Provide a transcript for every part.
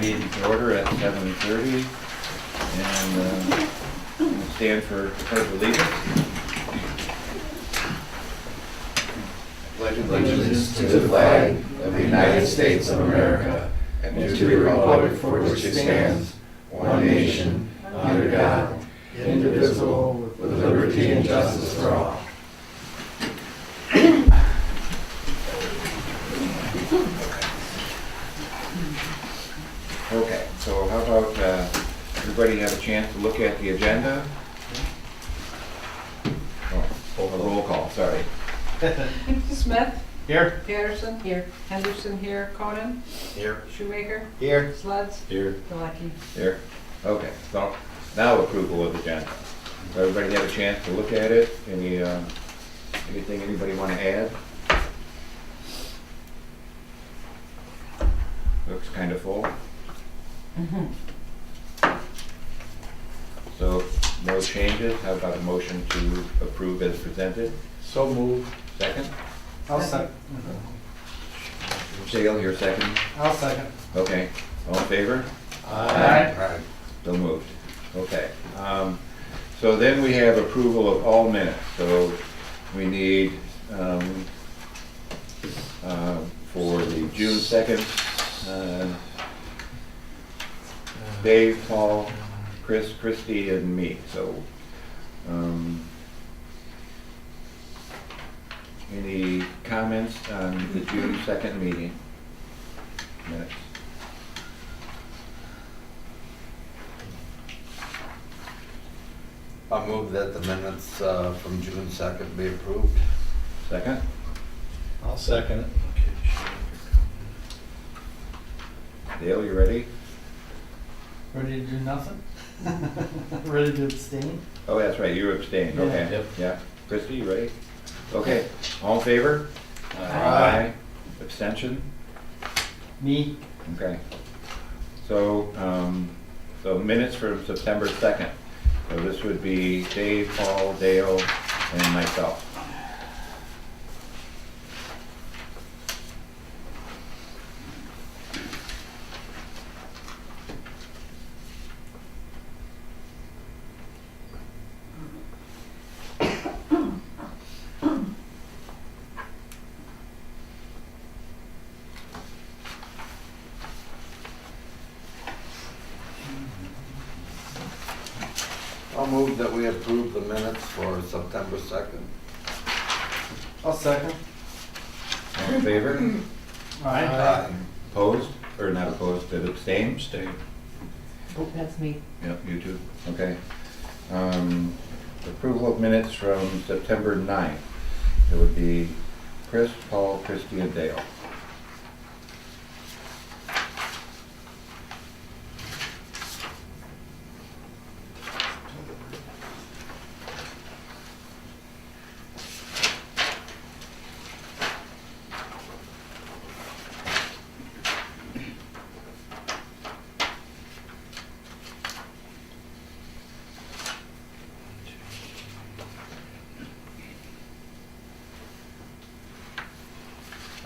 meeting to order at 7:30, and we'll stand for pledge of allegiance. Pledge allegiance to the flag of the United States of America and to the republic for which it stands, one nation, under God, indivisible, with liberty and justice for all. Okay, so how about everybody have a chance to look at the agenda? Oh, a roll call, sorry. Smith? Here. Patterson? Here. Henderson here. Conan? Here. Shoemaker? Here. Sleds? Here. Galecki? Here. Okay, so now approval of the agenda. So everybody have a chance to look at it? Anything anybody want to add? Looks kind of full. So no changes. How about a motion to approve as presented? So moved. Second? I'll second. Dale, your second? I'll second. Okay. All in favor? Aye. So moved. Okay. So then we have approval of all minutes. So we need for the June 2nd, Dave, Paul, Chris, Christie, and me. So any comments on the June 2nd meeting minutes? I'll move that the minutes from June 2nd be approved. Second? I'll second it. Dale, you ready? Ready to do nothing? Ready to abstain? Oh, that's right, you abstained, Yeah. okay. Yep. Yeah. Christie, you ready? Okay, all in favor? Aye. Abstention? Me? Okay. So, so minutes from September 2nd. So this would be Dave, Paul, Dale, and myself. I'll move that we approve the minutes for September 2nd. I'll second. All in favor? Aye. Opposed? Or not opposed, but abstain? Abstain. Oh, that's me. Yep, you too. Okay. Approval of minutes from September 9th. It would be Chris, Paul, Christie, and Dale.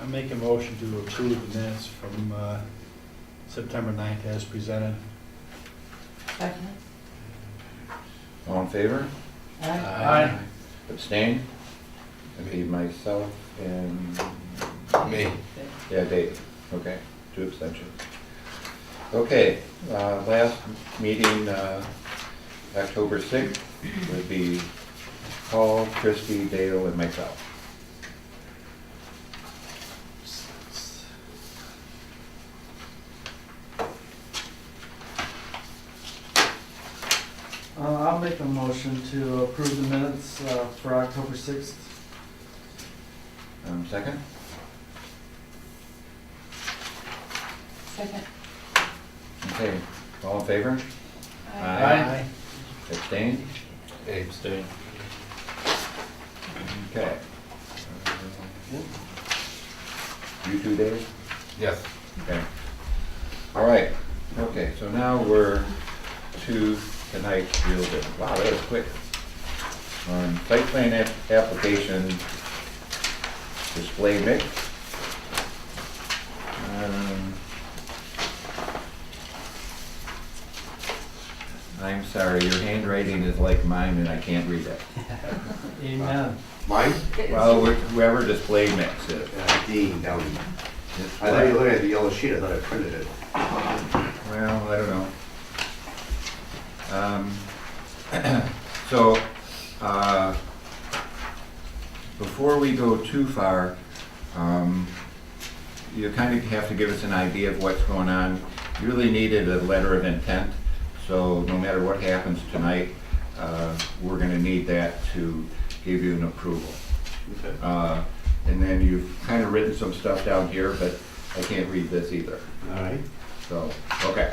I make a motion to approve the minutes from September 9th as presented. Second. All in favor? Aye. Abstain? It'd be myself and, Me. yeah, Dave. Okay, 2 abstentions. Okay, last meeting, October 6th, would be Paul, Christie, Dale, and myself. I'll make a motion to approve the minutes for October 6th. Second? Second. Okay, all in favor? Aye. Abstain? Abstain. Okay. You too, Dave? Yes. Okay. All right, okay, so now we're to tonight's real business. Wow, that was quick. Site plan application display mix. I'm sorry, your handwriting is like mine and I can't read it. Amen. Mine? Well, whoever displayed next is. Dean Downey. I thought you were looking at the yellow sheet, I thought I printed it. Well, I don't know. So, before we go too far, you kind of have to give us an idea of what's going on. You really needed a letter of intent, so no matter what happens tonight, we're gonna need that to give you an approval. Okay. And then you've kind of written some stuff down here, but I can't read this either. All right. So, okay.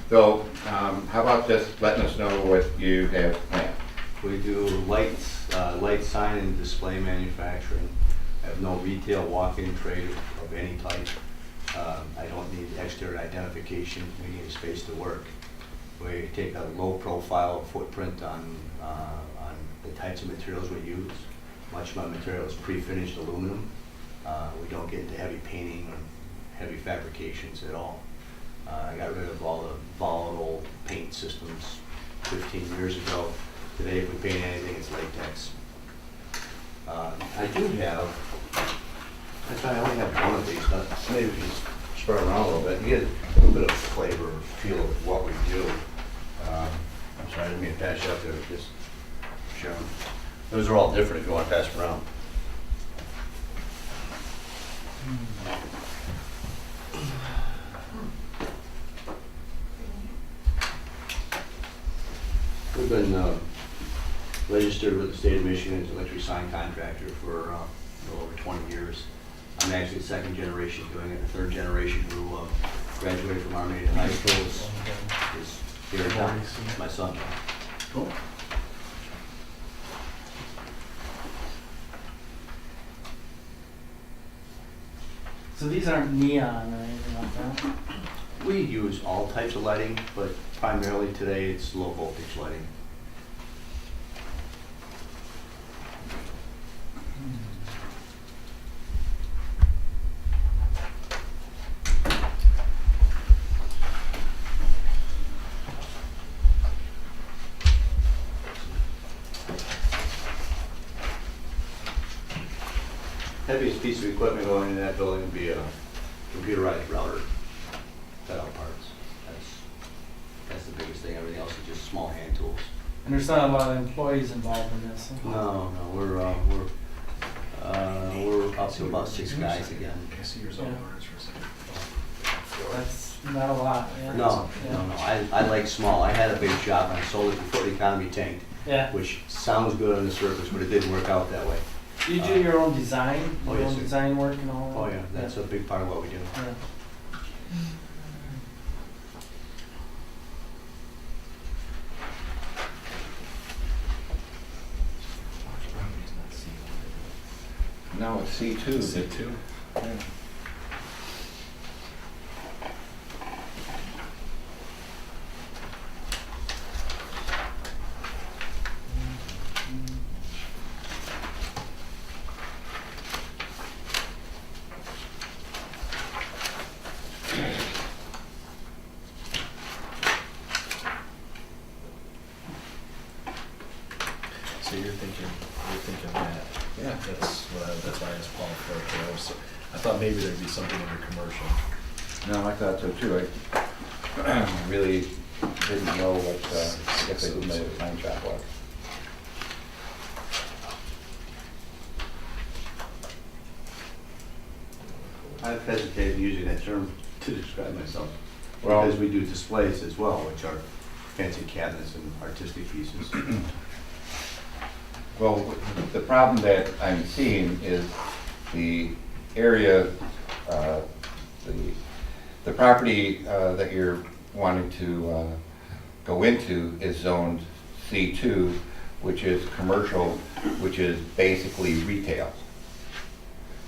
So, how about just letting us know what you have planned? We do lights, light sign and display manufacturing. I have no retail walk-in trade of any type. I don't need exterior identification, we need a space to work. We take a low profile footprint on the types of materials we use. Much of my material is pre-finished aluminum. We don't get into heavy painting or heavy fabrications at all. I got rid of all the volatile paint systems 15 years ago. Today, if we paint anything, it's latex. I do have, I only have one of these, but maybe if you spread around a little bit, you get a little bit of flavor, feel of what we do. I'm sorry, I didn't mean to pass you up there, just show them. Those are all different if you want to pass them around. We've been registered with the state of Michigan as an electric sign contractor for a little over 20 years. I'm actually the second generation doing it. The third generation who graduated from Armada High School is here in town. It's my son. Cool. So these aren't neon or anything like that? We use all types of lighting, but primarily today it's low voltage lighting. Heaviest piece of equipment going into that building would be a computerized router, cutout parts. That's the biggest thing. Everything else is just small hand tools. And there's not a lot of employees involved in this. Huh? No, we're up to about 6 guys again. Yeah. That's not a lot. Yeah. No. I like small. I had a big shop and I sold it before the economy tanked, Yeah. which sounds good on the surface, but it didn't work out that way. Do you do your own design? Oh, Your yes, own sir. design work and all that? Oh yeah, that's a big part of what we do. Yeah. No, it's C2. C2. Yeah. So you're thinking that. Yeah. That's why I just called for it. I thought maybe there'd be something under commercial. No, I thought so too. I really didn't know what, I guess I didn't know what sign shop was. I've hesitated using that term to describe myself. Well- Because we do displays as well, which are fancy cabinets and artistic pieces. Well, the problem that I'm seeing is the area, the property that you're wanting to go into is zoned C2, which is commercial, which is basically retail.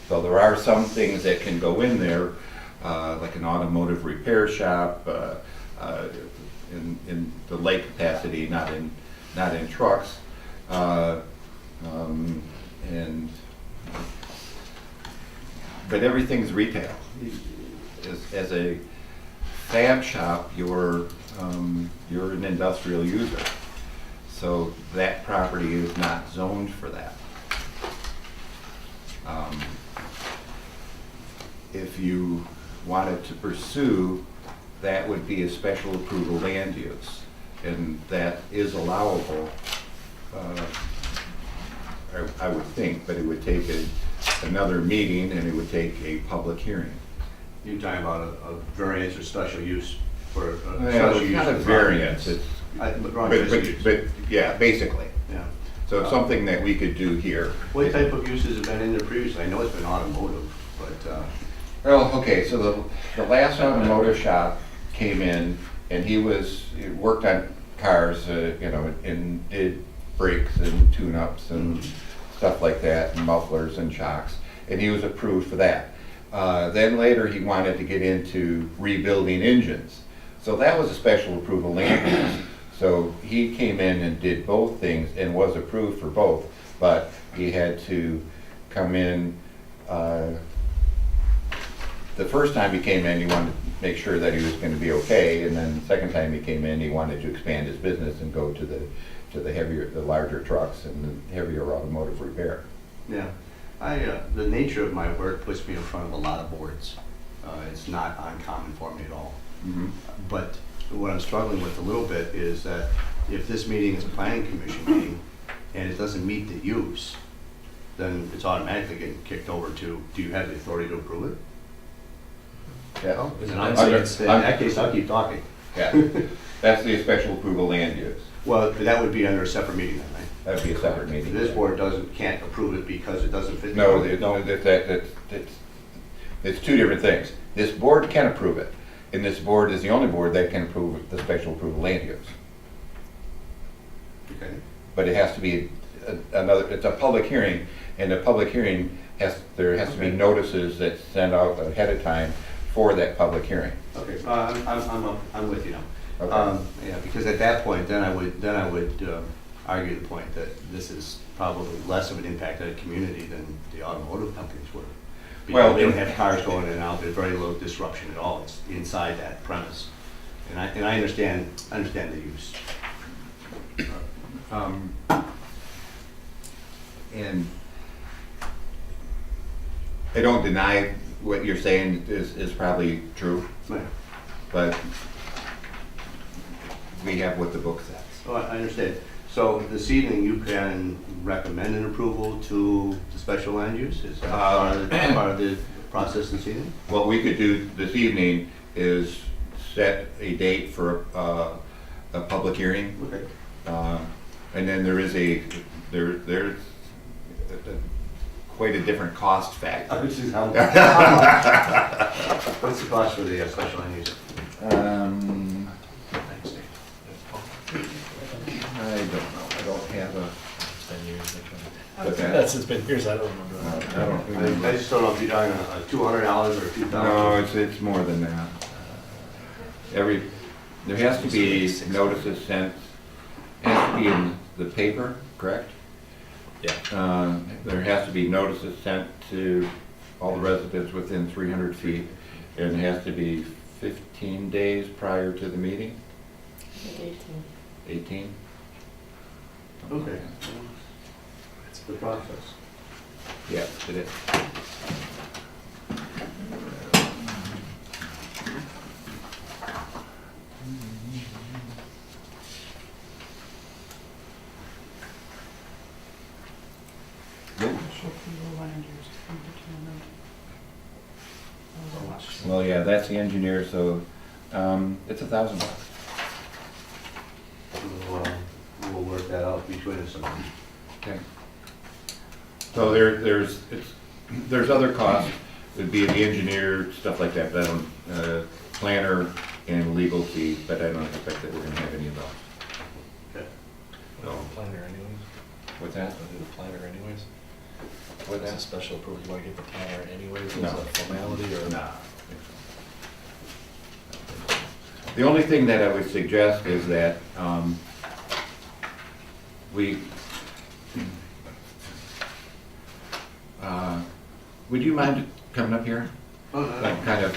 So there are some things that can go in there, like an automotive repair shop, in the light capacity, not in trucks. But everything's retail. As a fab shop, your you're an industrial user. So that property is not zoned for that. If you wanted to pursue, that would be a special approval land use, and that is allowable, I would think, but it would take another meeting and it would take a public hearing. You're talking about a variance or special use for a Well, special it's use. not a for variance, property. it's, But wrong special use. but, yeah, basically. Yeah. So it's something that we could do here. What type of uses have been in there previously? I know it's been automotive, but, Well, okay, so the last automotive shop came in and he worked on cars, you know, and did brakes and tune-ups and stuff like that, and mufflers and shocks, and he was approved for that. Then later he wanted to get into rebuilding engines. So that was a special approval land use. So he came in and did both things and was approved for both, but he had to come in, the first time he came in, he wanted to make sure that he was going to be okay, and then the second time he came in, he wanted to expand his business and go to the larger trucks and the heavier automotive repair. yeah. The nature of my work puts me in front of a lot of boards. It's not uncommon for me at all. But what I'm struggling with a little bit is that if this meeting is a planning commission meeting and it doesn't meet the use, then it's automatically getting kicked over to, do you have the authority to approve it? Yeah. In that case, I'll keep talking. Yeah, that's the special approval land use. Well, but that would be under a separate meeting then, right? That'd be a separate meeting. This board can't approve it because it doesn't fit. the No, code. it's two different things. This board can approve it, and this board is the only board that can approve the special approval land use. Okay. But it has to be it's a public hearing, and a public hearing there has to be notices that send out ahead of time for that public hearing. Okay, I'm with you now. Okay. Yeah, because at that point, then I would argue the point that this is probably less of an impact on the community than the automotive companies would. Well, Because they don't have cars going in and out, there's very low disruption at all, it's inside that premise. And I understand the use. And I don't deny what you're saying is probably true, Right. but we have what the book says. Oh, I understand. So this evening, you can recommend an approval to the special land use? Is that part of the process this evening? What we could do this evening is set a date for a public hearing. Okay. And then there's quite a different cost factor. What's the cost for the special land use? I don't know, I don't have It's been years. What's that? That's, it's been years, I don't remember. I don't remember. I just don't know if you're talking $200 or $2,000. No, it's more than that. There has to be notices sent, has to be in the paper, correct? Yeah. There has to be notices sent to all the residents within 300 feet, and it has to be 15 days prior to the meeting, 18? Okay. It's the process. Yes, it is. Well, yeah, that's the engineer, so it's $1,000. We'll work that out between us. Okay. So there's other costs, it'd be the engineer, stuff like that, but I don't, planner and legal fee, but I don't expect that we're gonna have any of those. Okay. No, planner anyways. What's that? I'll do the planner anyways. What's That's a that? special approval, you wanna get the planner anyways, No. is that a formality or? Nah. The only thing that I would suggest is that would you mind coming up here? Oh, no, no. Like kind of,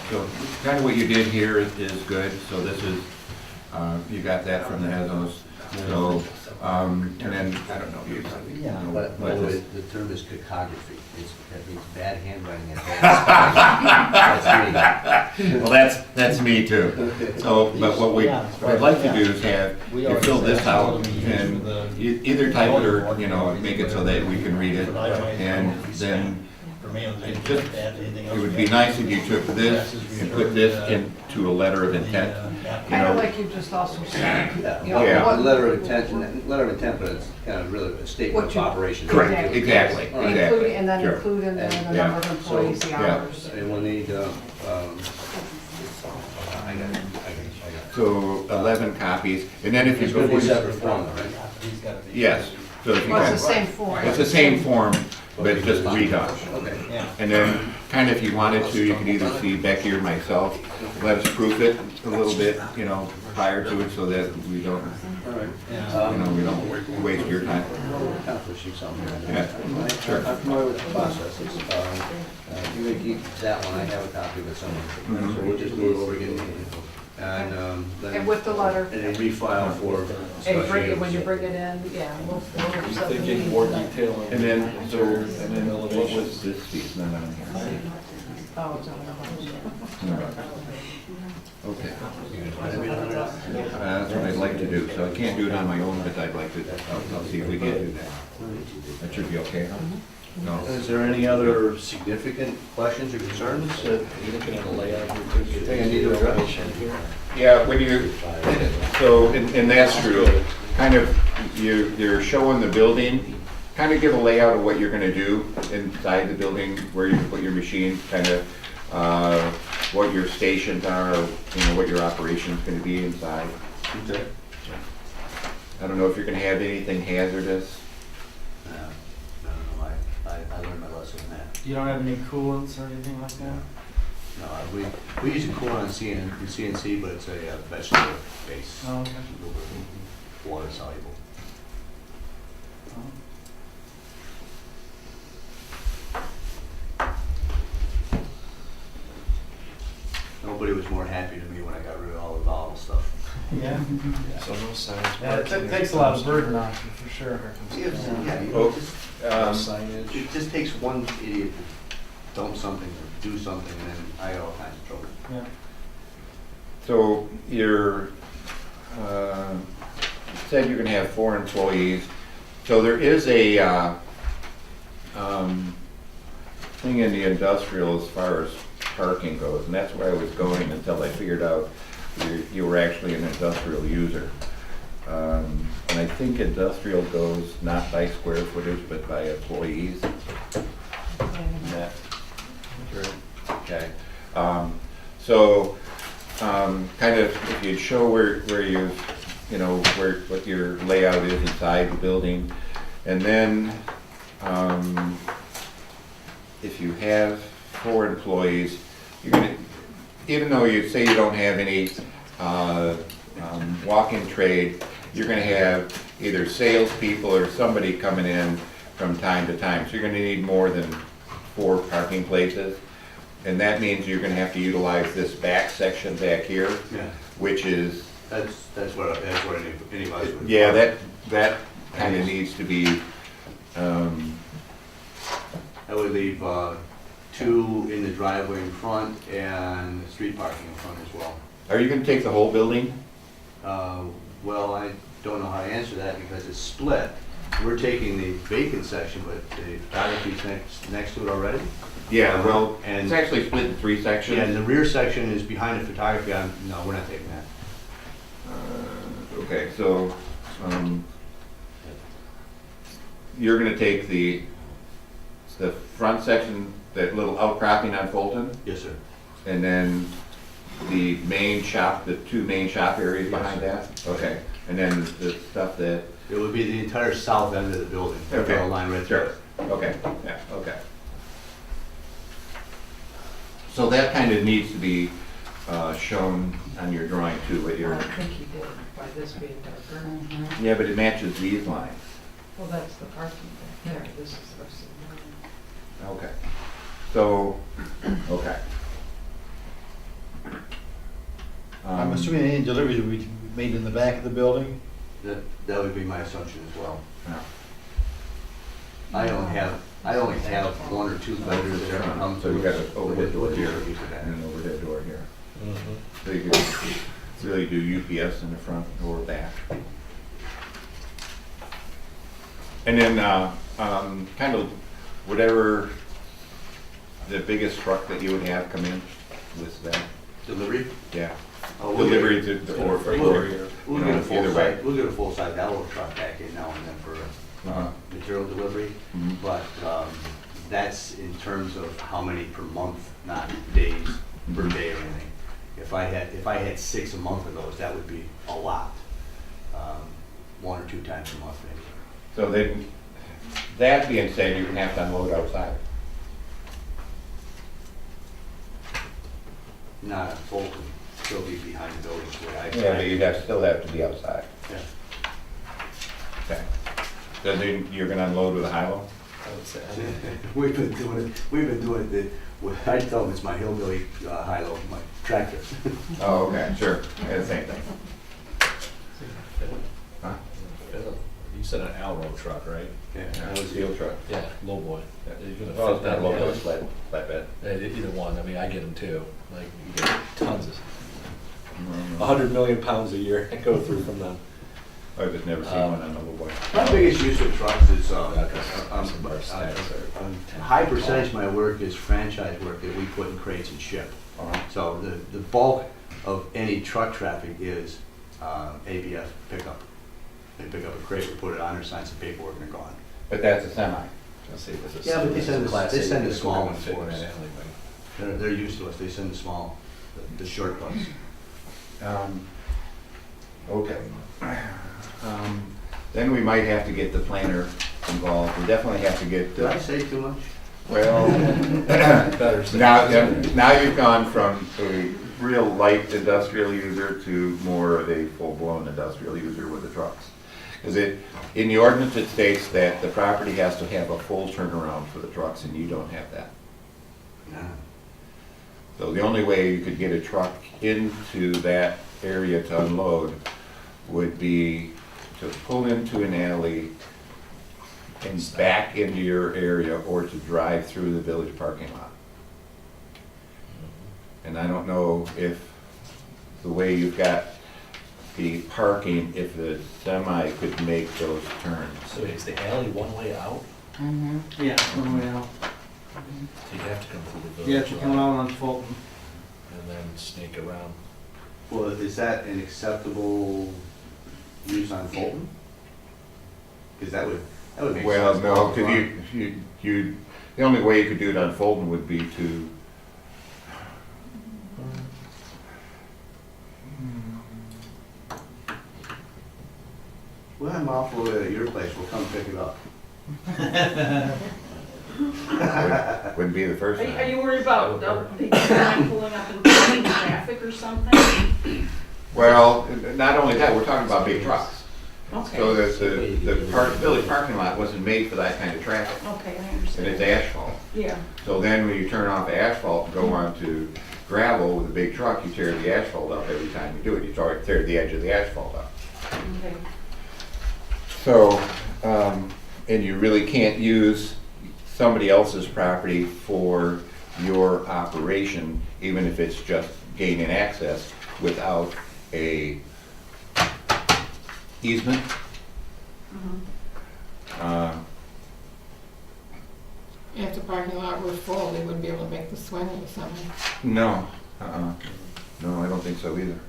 So kind of what you did here is good, so this is, you got that from the Hazos. So, and then, I don't know, you know, But but this- the term is cacography. That means bad handwriting and bad spelling. well, that's me too. So, but what I'd like to do is have, you fill this out and either type it or, you know, make it so that we can read it. And then it would be nice if you took this and put this into a letter of intent. You Kind of know, like you just also said. You know, Yeah. what- Letter of intent, but it's kind of really a statement What of you- operations. Correct, exactly, Include- exactly. And then Sure. include in there the Yeah. number of employees, the Yeah. hours. And we'll need, I got it. So 11 copies, and then if you It's go. going to be separate form, right? Yes, so if you Well, can. it's the same form. It's the same form, but just redone. Okay. Yeah. And then, kind of if you wanted to, you could either see Becky or myself, let us proof it a little bit, you know, prior to it, so that we don't, All right. you know, we don't waste your time. Kind of pushing something. Yeah, sure. I'm familiar with the processes. You may keep that one, I have a copy of it somewhere. So we'll just move it over again. And then. And with the letter. And then refile for. And bring it, when you bring it in, yeah, we'll set the Thinking meeting. more detail on. And then, so, and interior then what elevations. was this piece? No, no, no. Oh, it's on the No. Okay. That's what I'd like to do, so I can't do it on my own, but I'd like to, I'll see if we can do that. That should be okay, huh? No? Is there any other significant questions or concerns that You're looking at a layout here too. you think I need to address? Yeah, when you, so, and that's true, kind of, you're showing the building, kind of give a layout of what you're gonna do inside the building, where you put your machines, kind of, what your stations are, you know, what your operation's gonna be inside. Okay. I don't know if you're gonna have anything hazardous. No, I learned my lesson in that. You don't have any coolants or anything like that? No, we use a coolant on CNC, but it's a vegetable base. Oh, okay. Water soluble. Nobody was more happy to me when I got rid of all the volatile stuff. Yeah. So no signs. Yeah, it takes a lot of burden off you, for sure. Yeah, you Oh, know, just, No Um, signage. it just takes one idiot to dump something or do something, and then I got all kinds of trouble. Yeah. So you're, said you're gonna have 4 employees. So there is a, thing in the industrial as far as parking goes, and that's where I was going until I figured out you were actually an industrial user. And I think industrial goes not by square footage, but by employees. Yeah. Okay. So, kind of, if you'd show where you know, what your layout is inside the building, and then, if you have 4 employees, you're gonna, even though you say you don't have any, walk-in trade, you're gonna have either salespeople or somebody coming in from time to time, so you're gonna need more than 4 parking places. And that means you're gonna have to utilize this back section back here, Yeah. which is, That's what any of us would. yeah, that kind of needs to be, I would leave 2 in the driveway in front and street parking in front as well. are you gonna take the whole building? Well, I don't know how to answer that because it's split. We're taking the vacant section, but the photography's next to it already. Yeah, well, And- it's actually split in 3 sections. Yeah, and the rear section is behind the photography. No, we're not taking that. Okay, so, you're gonna take the front section, that little outcropping on Fulton, Yes, sir. and then the main shop, the 2 main shop areas behind that? Okay, and then the stuff that, It would be the entire south end of the building. Okay, Draw a line right there. sure, okay, yeah, okay. So that kind of needs to be shown on your drawing too, what Well, your, I think he did, by this being darker. yeah, but it matches these lines. Well, that's the parking there, this is the rest of the building. Okay, so, okay. I'm assuming any deliveries will be made in the back of the building? That would be my assumption as well. Yeah. I only have one or two vendors that ever come So to you got us an overhead door with here deliveries of that. and an overhead door here. Mhm. So you could really do UPS in the front or back. And then, kind of whatever the biggest truck that you would have come in with that, Delivery? yeah. Oh, we'll Delivery get- to, or, We'll get a full either way. size, we'll get a full size Allo truck back in now and then for Uh-huh. material delivery. Mhm. But that's in terms of how many per month, not days per day or anything. If I had 6 a month of those, that would be a lot. 1 or 2 times a month maybe. So then, that being said, you would have to unload outside. Not a full, still be behind the building. the way I Yeah, but expect. you'd still have to be outside. Yeah. Okay. So then you're gonna unload with a high-low? I would say, We've been doing it, I tell them it's my hillbilly high-low, my tractor. Oh, okay, sure, yeah, the same thing. Huh? you said an Alro truck, right? Yeah. That was steel truck. Yeah, low boy. You're gonna Well, fit it's that not low, in. it's flatbed. Either one, I mean, I get them too, like, you get tons of, Mm. 100 million pounds a year I go through from them. I've just never seen one on a low boy. My biggest use of trucks is, Some of our stats are- a high percentage of my work is franchise work that we put in crates and ship. Uh-huh. So the bulk of any truck traffic is ABF pickup. They pick up a crate, we put it on there, sign some paperwork, and they're gone. But that's a semi. Let's see, this is- Yeah, but they this is send the- Class they A, send the they're small gonna ones fit for in us. that alleyway. They're used to us, they send the small, the shortcuts. Okay. Then we might have to get the planner involved. We definitely have to get, Did I say too much? well, Better say. now you've gone from a real light industrial user to more of a full-blown industrial user with the trucks. Because in the ordinance, it states that the property has to have a full turnaround for the trucks, and you don't have that. No. So the only way you could get a truck into that area to unload would be to pull into an alley and back into your area, or to drive through the village parking lot. And I don't know if the way you've got the parking, if the semi could make those turns. So is the alley one way out? Yeah, one way out. So you have to come through the village. You have to come out on Fulton. And then sneak around. Well, is that an acceptable use on Fulton? Because that would make sense. Well, no, because you, the only way you could do it on Fulton would be to, Well, I'm off the way at your place, we'll come pick it up. wouldn't be the first Are time. you worried about the guy pulling up and blocking traffic or something? Well, not only that, we're talking about big trucks. Okay, So the village parking lot wasn't made for that kind of traffic, okay, I and understand. it's asphalt. Yeah, So then when you turn off asphalt and go onto gravel with a big truck, you tear the asphalt up every time you do it. You tear the edge of the asphalt up. okay. So, and you really can't use somebody else's property for your operation, even if it's just gaining access, without a easement. Mhm. If the parking lot was full, they wouldn't be able to make the swing with something. No, no, I don't think so either.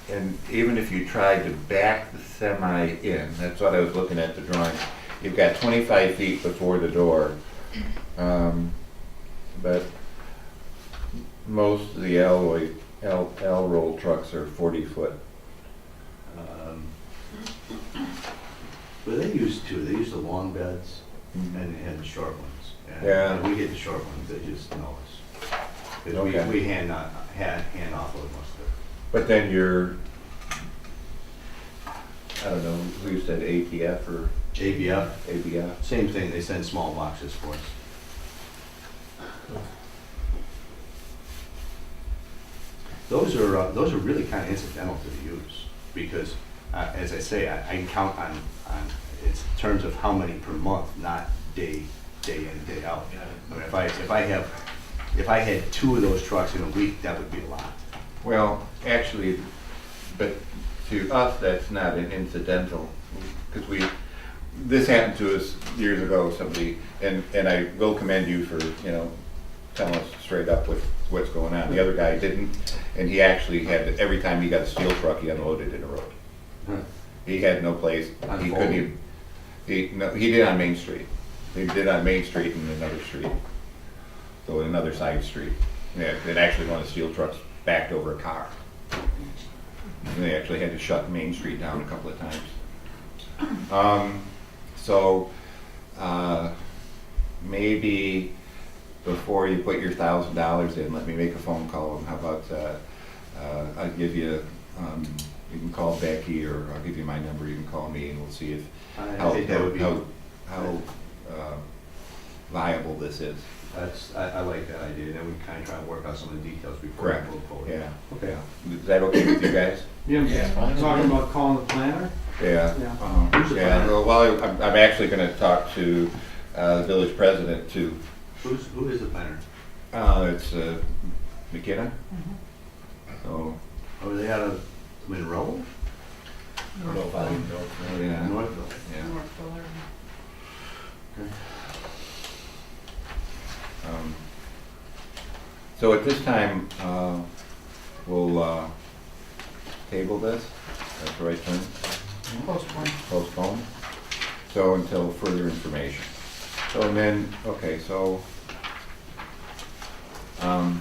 And even if you tried to back the semi in, that's what I was looking at the drawing, you've got 25 feet before the door. But most of the L-roll trucks are 40 foot. But they use two, they use the long beds and the short ones. And Yeah. when we get the short ones, they just know us. 'Cause Okay. we hand offload most of it. But then you're, I don't know, who said ATF or ABF, ABF? same thing, they send small boxes for us. those are really kind of incidental to the use, because, as I say, I can count on, it's in terms of how many per month, not day in, day out. I mean, if I had 2 of those trucks in a week, that would be a lot. Well, actually, but to us, that's not an incidental, because this happened to us years ago, somebody, and I will commend you for, telling us straight up what's going on. The other guy didn't, and he actually had, every time he got a steel truck, he unloaded in the road. He had no place, On he Fulton? couldn't even, he did on Main Street. He did on Main Street and another street, so another side street. Yeah, and actually one of the steel trucks backed over a car. And they actually had to shut Main Street down a couple of times. Maybe before you put your $1,000 in, let me make a phone call, and how about, I'll give you, you can call Becky, or I'll give you my number, you can call me, and we'll see if, I think that would be, how viable this is. I like that idea, then we can kind of try and work out some of the details before Correct, we move forward. yeah. Okay. Is that okay with you guys? Yeah, talking about calling the planner? Yeah. Yeah. Who's the Yeah, planner? well, I'm actually gonna talk to the village president too. Who is the planner? It's McKenna. So, Oh, are they out of Monroe? I don't know if I even know. yeah. Northville. Yeah. North Fuller. So at this time, we'll table this, that's the right term, postpone, so until further information. So and then, okay, so, I'm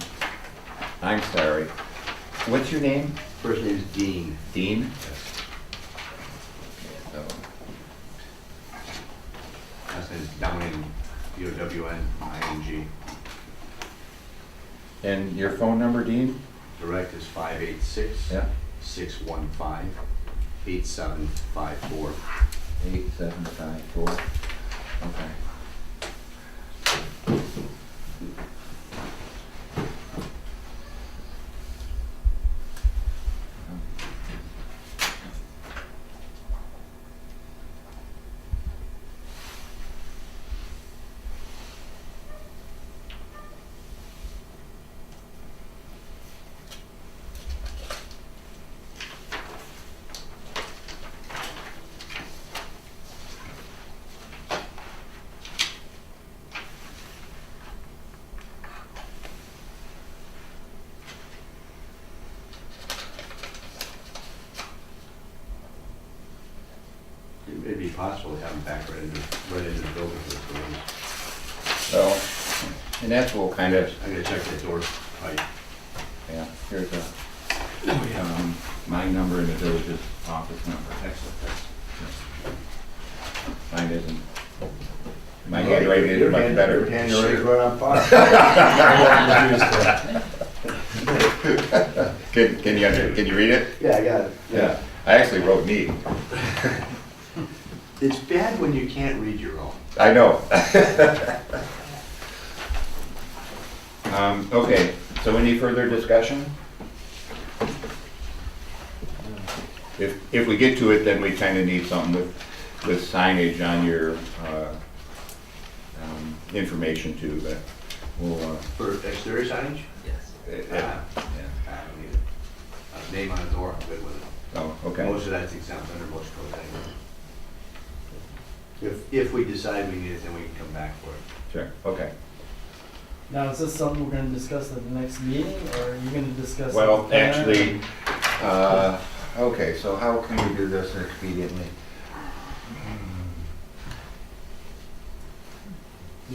sorry, what's your name? First name is Dean. Dean? So, Last name is Downing, Downing. and your phone number, Dean? Direct is 586 Yeah. 615 8754. 8754, okay. It may be possible to have them back right into the building for the release. So, and that's what kind of, I gotta check that door height. yeah, here's my number and the village's office number. Excellent. Mine isn't, my handwriting is much better. Your handwriting's right on par. Can you read it? Yeah, I got it. Yeah, I actually wrote neat. It's bad when you can't read your own. I know. Okay, so any further discussion? If we get to it, then we kind of need something with signage on your information too, but we'll, For exterior signage? Yes. yeah. I don't need it. A name on the door, I'm good with it. Oh, okay. Most of that's exempt under most codes anyway. If we decide we need it, then we can come back for it. Sure, okay. Now, is this something we're gonna discuss at the next meeting, or are you gonna discuss? it Well, with the planner? actually, okay, so how can we do this expediently?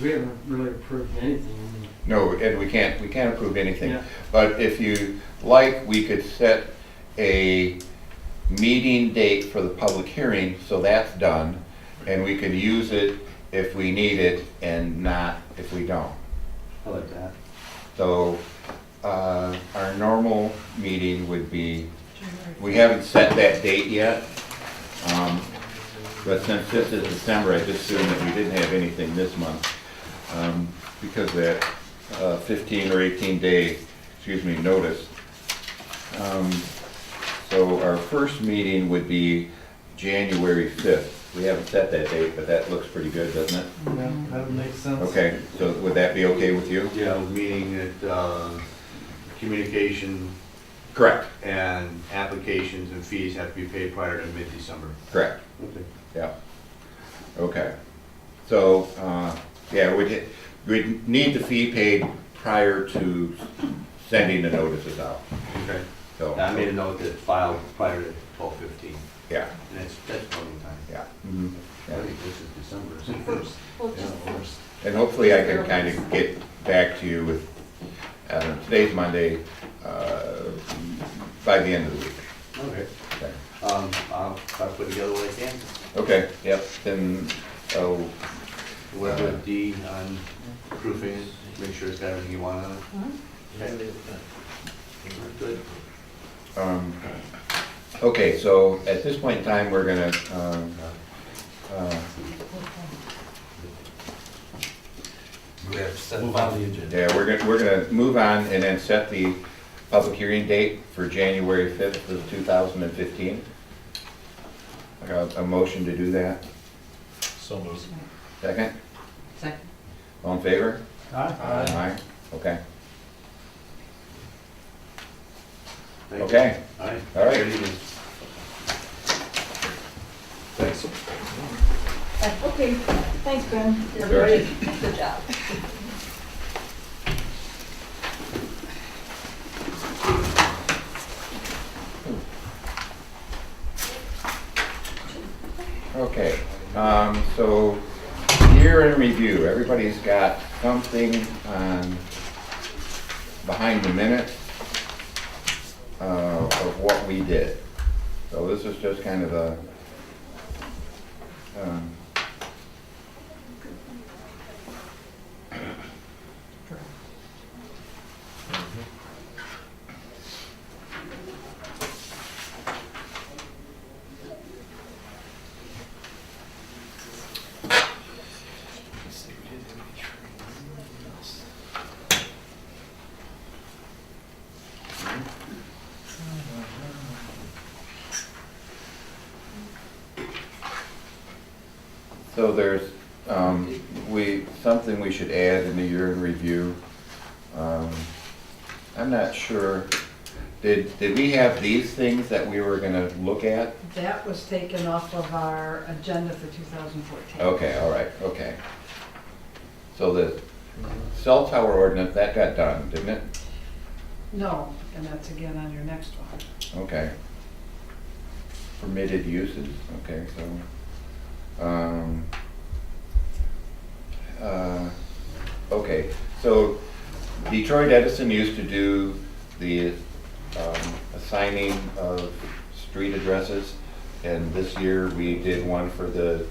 We haven't really approved anything. I mean, No, and we can't approve anything. Yeah. But if you like, we could set a meeting date for the public hearing, so that's done. And we can use it if we need it and not if we don't. I like that. So, our normal meeting would be, we haven't set that date yet. But since this is December, I just assumed that we didn't have anything this month. Because of that 15 or 18 day, notice So our first meeting would be January 5th. We haven't set that date, but that looks pretty good, doesn't it? Yeah, that would make sense. Okay, so would that be okay with you? Yeah, meaning that, communication Correct. and applications and fees have to be paid prior to mid-December. Correct, Okay. yeah. Okay. So, yeah, we'd need the fee paid prior to sending the notices out, Okay. so. I made a note that filed prior to 12/15, Yeah, and that's voting time. yeah. I think this is December, it's the first. Well, just Yeah. first. And hopefully I can kind of get back to you with, today's Monday, by the end of the week. Okay. Okay. I'll try to put together what I can. Okay, yep, then, oh, Work with D on proofing it, make sure it's got everything you want on it. Okay. Good. okay, so at this point in time, we're gonna, We have to set move on the agenda. yeah, we're gonna move on and then set the public hearing date for January 5th of 2015. I got a motion to do that. So moved. Second? Second. All in favor? Aye. Aye. Okay. Thank you. Okay, All right. All right. Good evening. Thanks. Okay, thanks, Ben. Sure. Good job. okay. So, year in review, everybody's got something on, behind the minutes of what we did. So this is just kind of a, so there's, something we should add in the year in review. I'm not sure, did we have these things that we were gonna look at? That was taken off of our agenda for 2014. Okay, all right, okay. So the cell tower ordinance, that got done, didn't it? No, and that's again on your next one. Okay. Permitted uses, okay, so, okay, so Detroit Edison used to do the assigning of street addresses, and this year we did one for the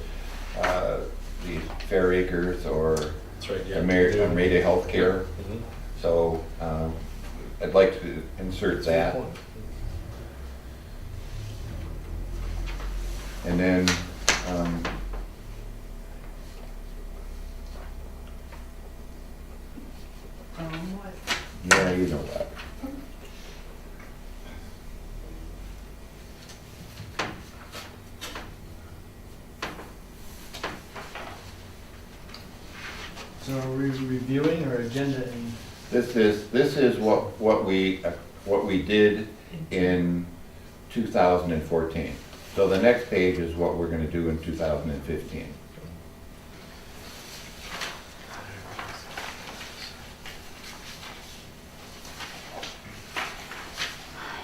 Fair Acres or That's right, yeah. Armada Healthcare. Mhm. So I'd like to insert that. And then, What? yeah, you know that. So are we reviewing or agenda and This is what we did in 2014. So the next page is what we're gonna do in 2015.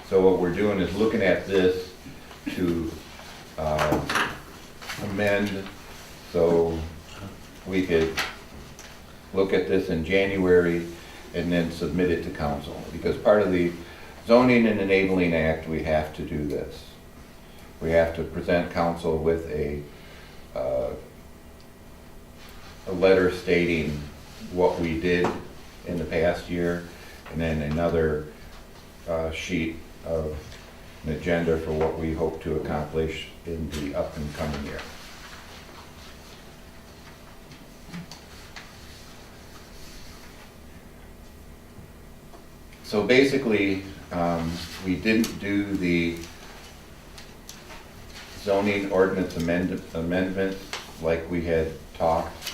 So what we're doing is looking at this to amend, so we could look at this in January and then submit it to council. Because part of the Zoning and Enabling Act, we have to do this. We have to present council with a letter stating what we did in the past year, and then another sheet of an agenda for what we hope to accomplish in the up and coming year. So basically, we didn't do the zoning ordinance amendments like we had talked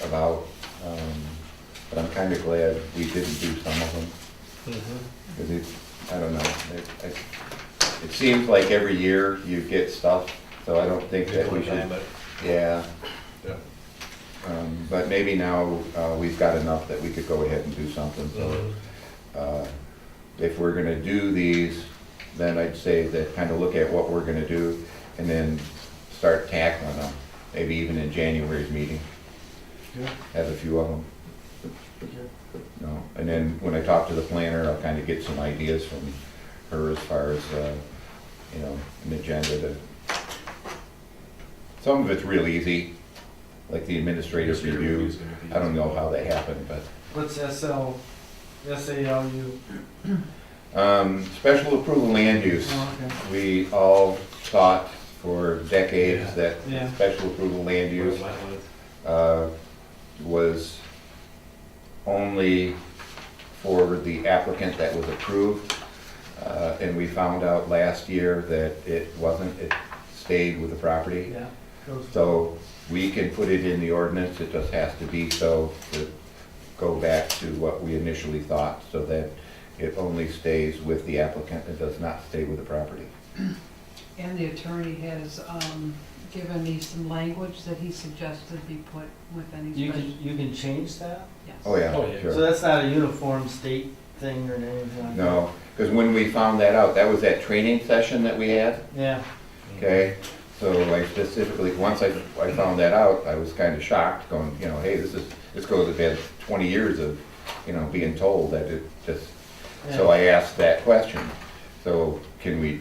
about. But I'm kind of glad we didn't do some of them. Because I don't know, it seems like every year you get stuff, so I don't think that we should, yeah. Yeah. But maybe now, we've got enough that we could go ahead and do something, so. If we're gonna do these, then I'd say that kind of look at what we're gonna do, and then start tackling them, maybe even in January's meeting. Yeah. Have a few of them. No, and then when I talk to the planner, I'll kind of get some ideas from her as far as, an agenda to. Some of it's real easy, like the administrative review. I don't know how that happened, but. What's SALU? Special approval land use. Oh, okay. We all thought for decades that Yeah. special approval land use was only for the applicant that was approved. And we found out last year that it wasn't, it stayed with the property. Yeah. Goes- So we can put it in the ordinance, it just has to be so to go back to what we initially thought, so that it only stays with the applicant, it does not stay with the property. And the attorney has given me some language that he suggested be put with any You special. can, you can change that? Yes. Oh, yeah, Oh, yeah. sure. So that's not a uniform state thing or anything like that? No, because when we found that out, that was that training session that we had, Yeah, okay? So I specifically, once I found that out, I was kind of shocked, going, hey, this goes about 20 years of, being told that it just, so I asked that question. So can we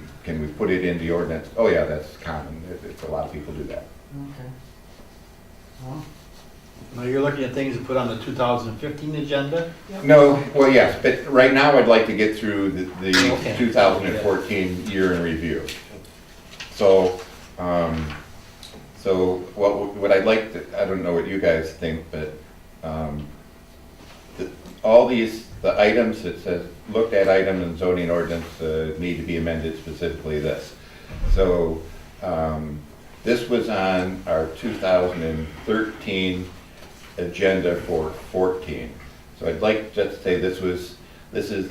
put it in the ordinance? Oh, yeah, that's common, it's, a lot of people do that. okay. Well, Now, you're looking at things to put on the 2015 agenda? No, well, yes, but right now I'd like to get through the Okay. 2014 year in review. So, what I'd like to, I don't know what you guys think, but, all these, the items that says, looked at item and zoning ordinance, need to be amended, specifically this. So, this was on our 2013 agenda for 14. So I'd like just to say this is,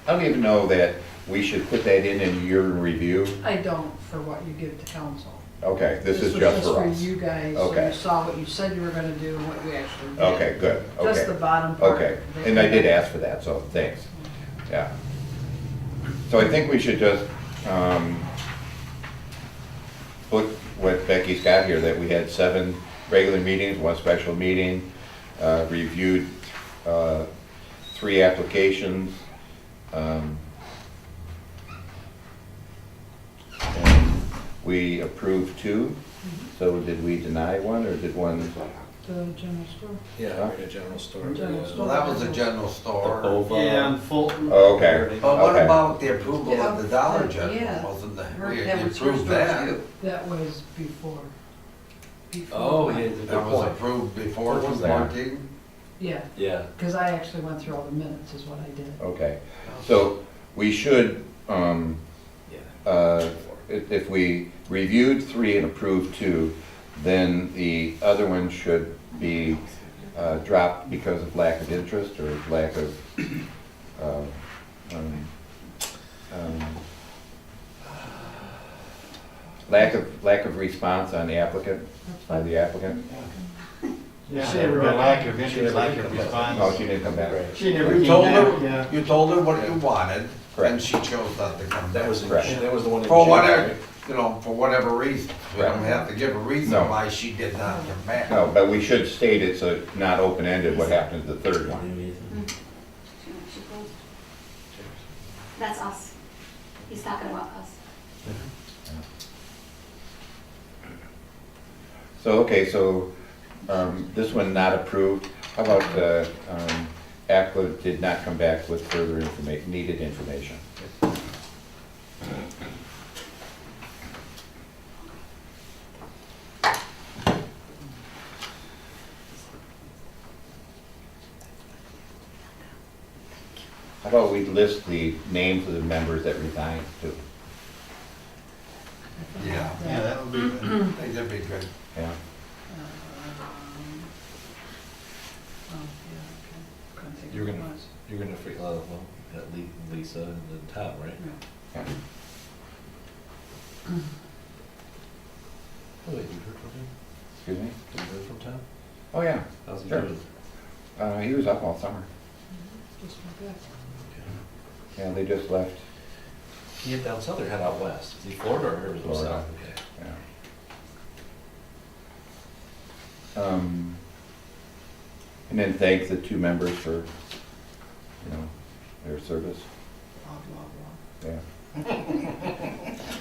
I don't even know that we should put that in year in review. I don't for what you give to council. Okay, this is was just for us. for you guys, so Okay. you saw what you said you were gonna do and what you actually did. Okay, good, Just the okay. bottom part. Okay, and I did ask for that, so thanks. Yeah. So I think we should just, put what Becky's got here, that we had 7 regular meetings, 1 special meeting, reviewed 3 applications. And we approved 2, so did we deny 1, or did 1? The general store. Yeah, right at general store. General Yeah. store. Well, that was a general store. yeah, on Fulton. Oh, okay. But what Okay. about the approval of the Dollar Yeah. General? Wasn't that, we That was your approved store that? too. That was before. Oh, yeah, That good was point. approved before What was that? 2014? Yeah, Yeah. because I actually went through all the minutes is what I did. Okay, so we should, Yeah. if we reviewed 3 and approved 2, then the other one should be dropped because of lack of interest or lack of, lack of response on the applicant, That's by fine. the applicant. Yeah, She never got lack back. of She interest, never lack did of come back. response. Oh, she didn't come back. She never You came told back, her, yeah. you told her what you wanted, Correct. and she chose not to come That back. was, Correct. that was the one in For June, whatever, right? for whatever reason. We don't Right. have to give a reason No. why she did not come back. No, but we should state it so it's not open-ended, what happened to the 3rd one. She closed. That's us. He's talking about us. So, okay, so, this one not approved. How about, ACLA did not come back with further needed information? about we list the names of the members that resigned too? Yeah, Yeah, that would be good. I think that'd be good. Yeah. Oh, yeah, okay. Couldn't think You're of gonna- it was. You're gonna figure out, well, at Lisa and then Tom, right? Yeah. Oh, wait, you heard from him? Excuse me? Have you heard from Tom? Oh, yeah. How's he Sure. doing? He was up all summer. Just like that. Okay. Yeah, they just left. He had down south or head out west? Is he Florida or Arizona? Florida. South? Okay. Yeah. And then thank the two members for, you know, their service. Blah, blah, blah. Yeah.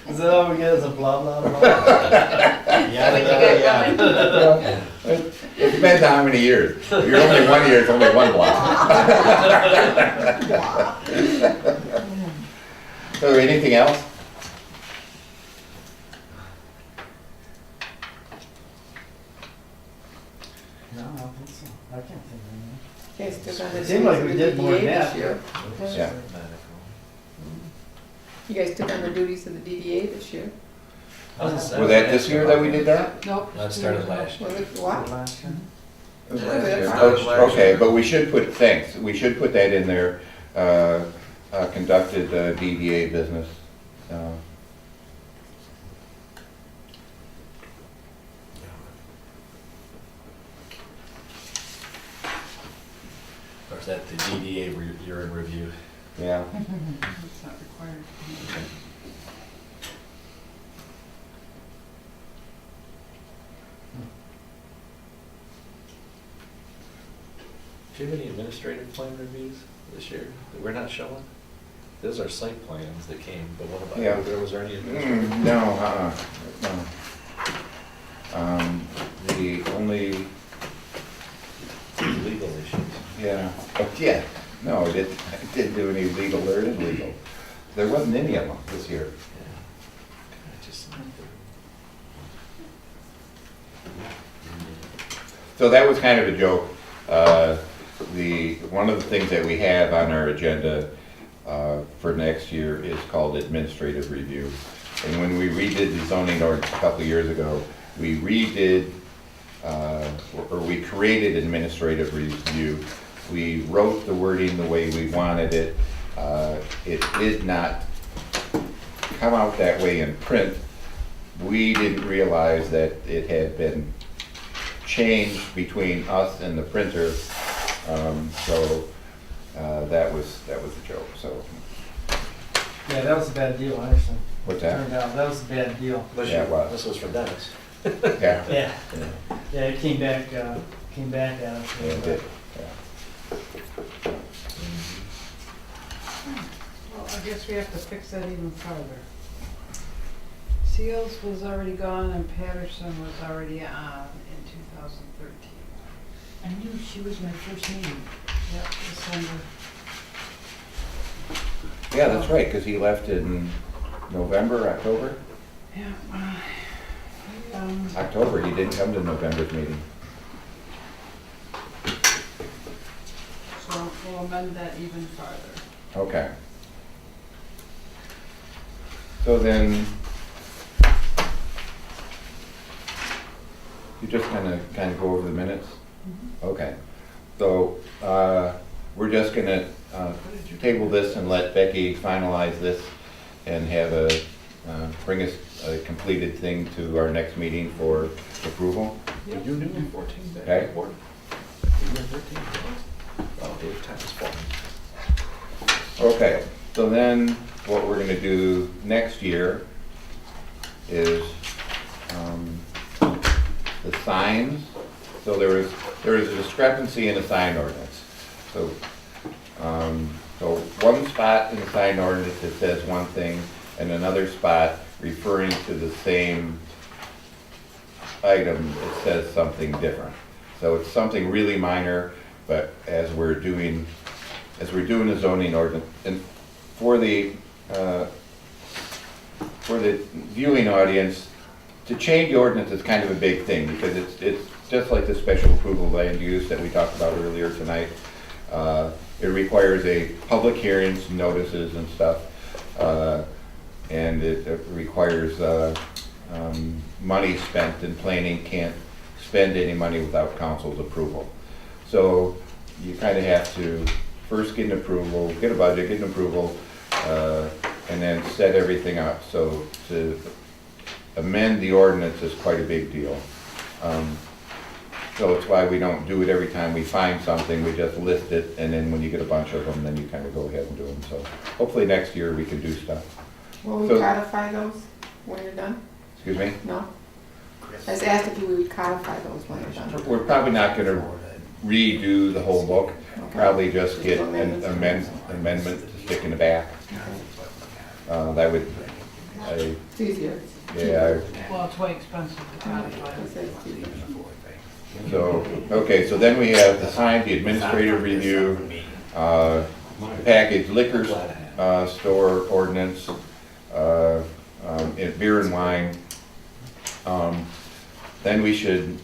Is that all we get is a blah, blah, blah? Yada, yada, yada. It depends on how many years. If you're only 1 year, it's only one block. So anything else? No, I don't think so. I can't think of anything. Okay, still got the It seemed like we duties of did the more than DDA that. this year. Yeah. You guys took on the duties of the DDA this year. Was that this year that we did that? Nope. That started last year. Was it what? Last year. It was Yeah, last year. that's Oh, okay, but we should put, thanks, we should put that in there, conducted DDA business. Or is that the DDA year in review? Yeah. It's not required. Do you have any administrative plan reviews this year that we're not showing? Those are site plans that came, but what Yeah. about, was there any administrative? No, no. The only, Legal issues. yeah, yeah, no, it didn't do any legal or illegal. There wasn't any of them this year. Yeah. Just. So that was kind of a joke. One of the things that we have on our agenda for next year is called administrative review. And when we redid the zoning ordinance a couple of years ago, we redid, or we created administrative review. We wrote the wording the way we wanted it. It did not come out that way in print. We didn't realize that it had been changed between us and the printer. So that was a joke, so. Yeah, that was a bad deal, actually. What's that? Turned out, that was a bad deal. Yeah, it was. This was from Dennis. Yeah. Yeah, Yeah, yeah, it came back at us. yeah, it did, yeah. Well, I guess we have to fix that even farther. Seals was already gone and Patterson was already on in 2013. I knew she was my first name. Yep, December. Yeah, that's right, because he left in November, October? Yeah. October, he didn't come to November's meeting. So we'll amend that even farther. Okay. So then, you just kind of go over the minutes? Okay. So, we're just gonna table this and let Becky finalize this and have bring us a completed thing to our next meeting for approval. You knew in 14 back Okay. and forth? You knew in 13? Oh, Dave, time is flying. Okay, so then what we're gonna do next year is the signs. So there is a discrepancy in the sign ordinance. So, so one spot in the sign ordinance it says one thing, and another spot referring to the same item, it says something different. So it's something really minor, but as we're doing the zoning ordinance, and for the viewing audience, to change the ordinance is kind of a big thing, because it's just like the special approval land use that we talked about earlier tonight. It requires a public hearings, notices and stuff, and it requires money spent, and planning can't spend any money without council's approval. So you kind of have to first get an approval, get a budget, get an approval, and then set everything up. So to amend the ordinance is quite a big deal. So it's why we don't do it every time we find something, we just list it, and then when you get a bunch of them, then you kind of go ahead and do them. So hopefully next year we can do stuff. Will we So- codify those when you're done? Excuse me? No? I was asked if we would codify those when you're done. We're probably not gonna redo the whole book, Okay. probably just get an Amendments. amendment to stick in the back. Okay. That would, It's easier. yeah, Well, it's way expensive to codify. It says it's easier. so, okay, so then we have the sign, the administrative review, package liquor, store ordinance, beer and wine. Then we should,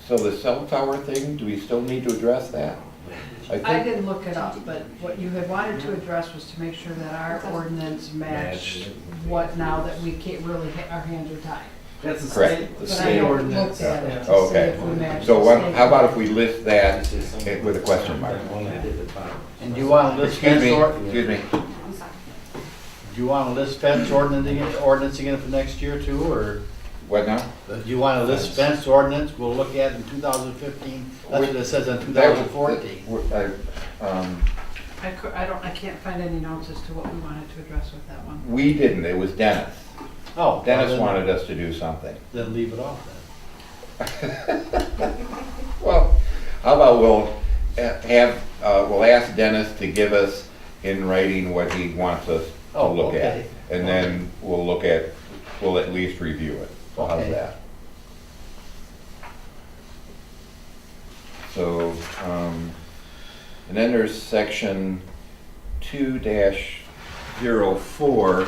so the cell tower thing, do we still need to address that? I think didn't look it up, but what you had wanted to address was to make sure that our ordinance matched what now that we can't really, our hands are tied. That's the Correct. state, the But I state haven't ordinance. looked at it to see Okay. if we match So the what, state. how about if we list that with a question mark? And do you want to list Excuse fence me, or, excuse me. do you want to list fence ordinance again for next year too, or What now? do you want to list fence ordinance, we'll look at in 2015, that's what it says in That 2014. I can't find any notes as to what we wanted to address with that one. We didn't, it was Dennis. Oh. Dennis well, wanted us to do something. Then leave it off then. Well, how about we'll ask Dennis to give us in writing what he wants us to Oh, look at. okay. And then we'll at least review it. So how's Okay. that? So, and then there's section 2-04,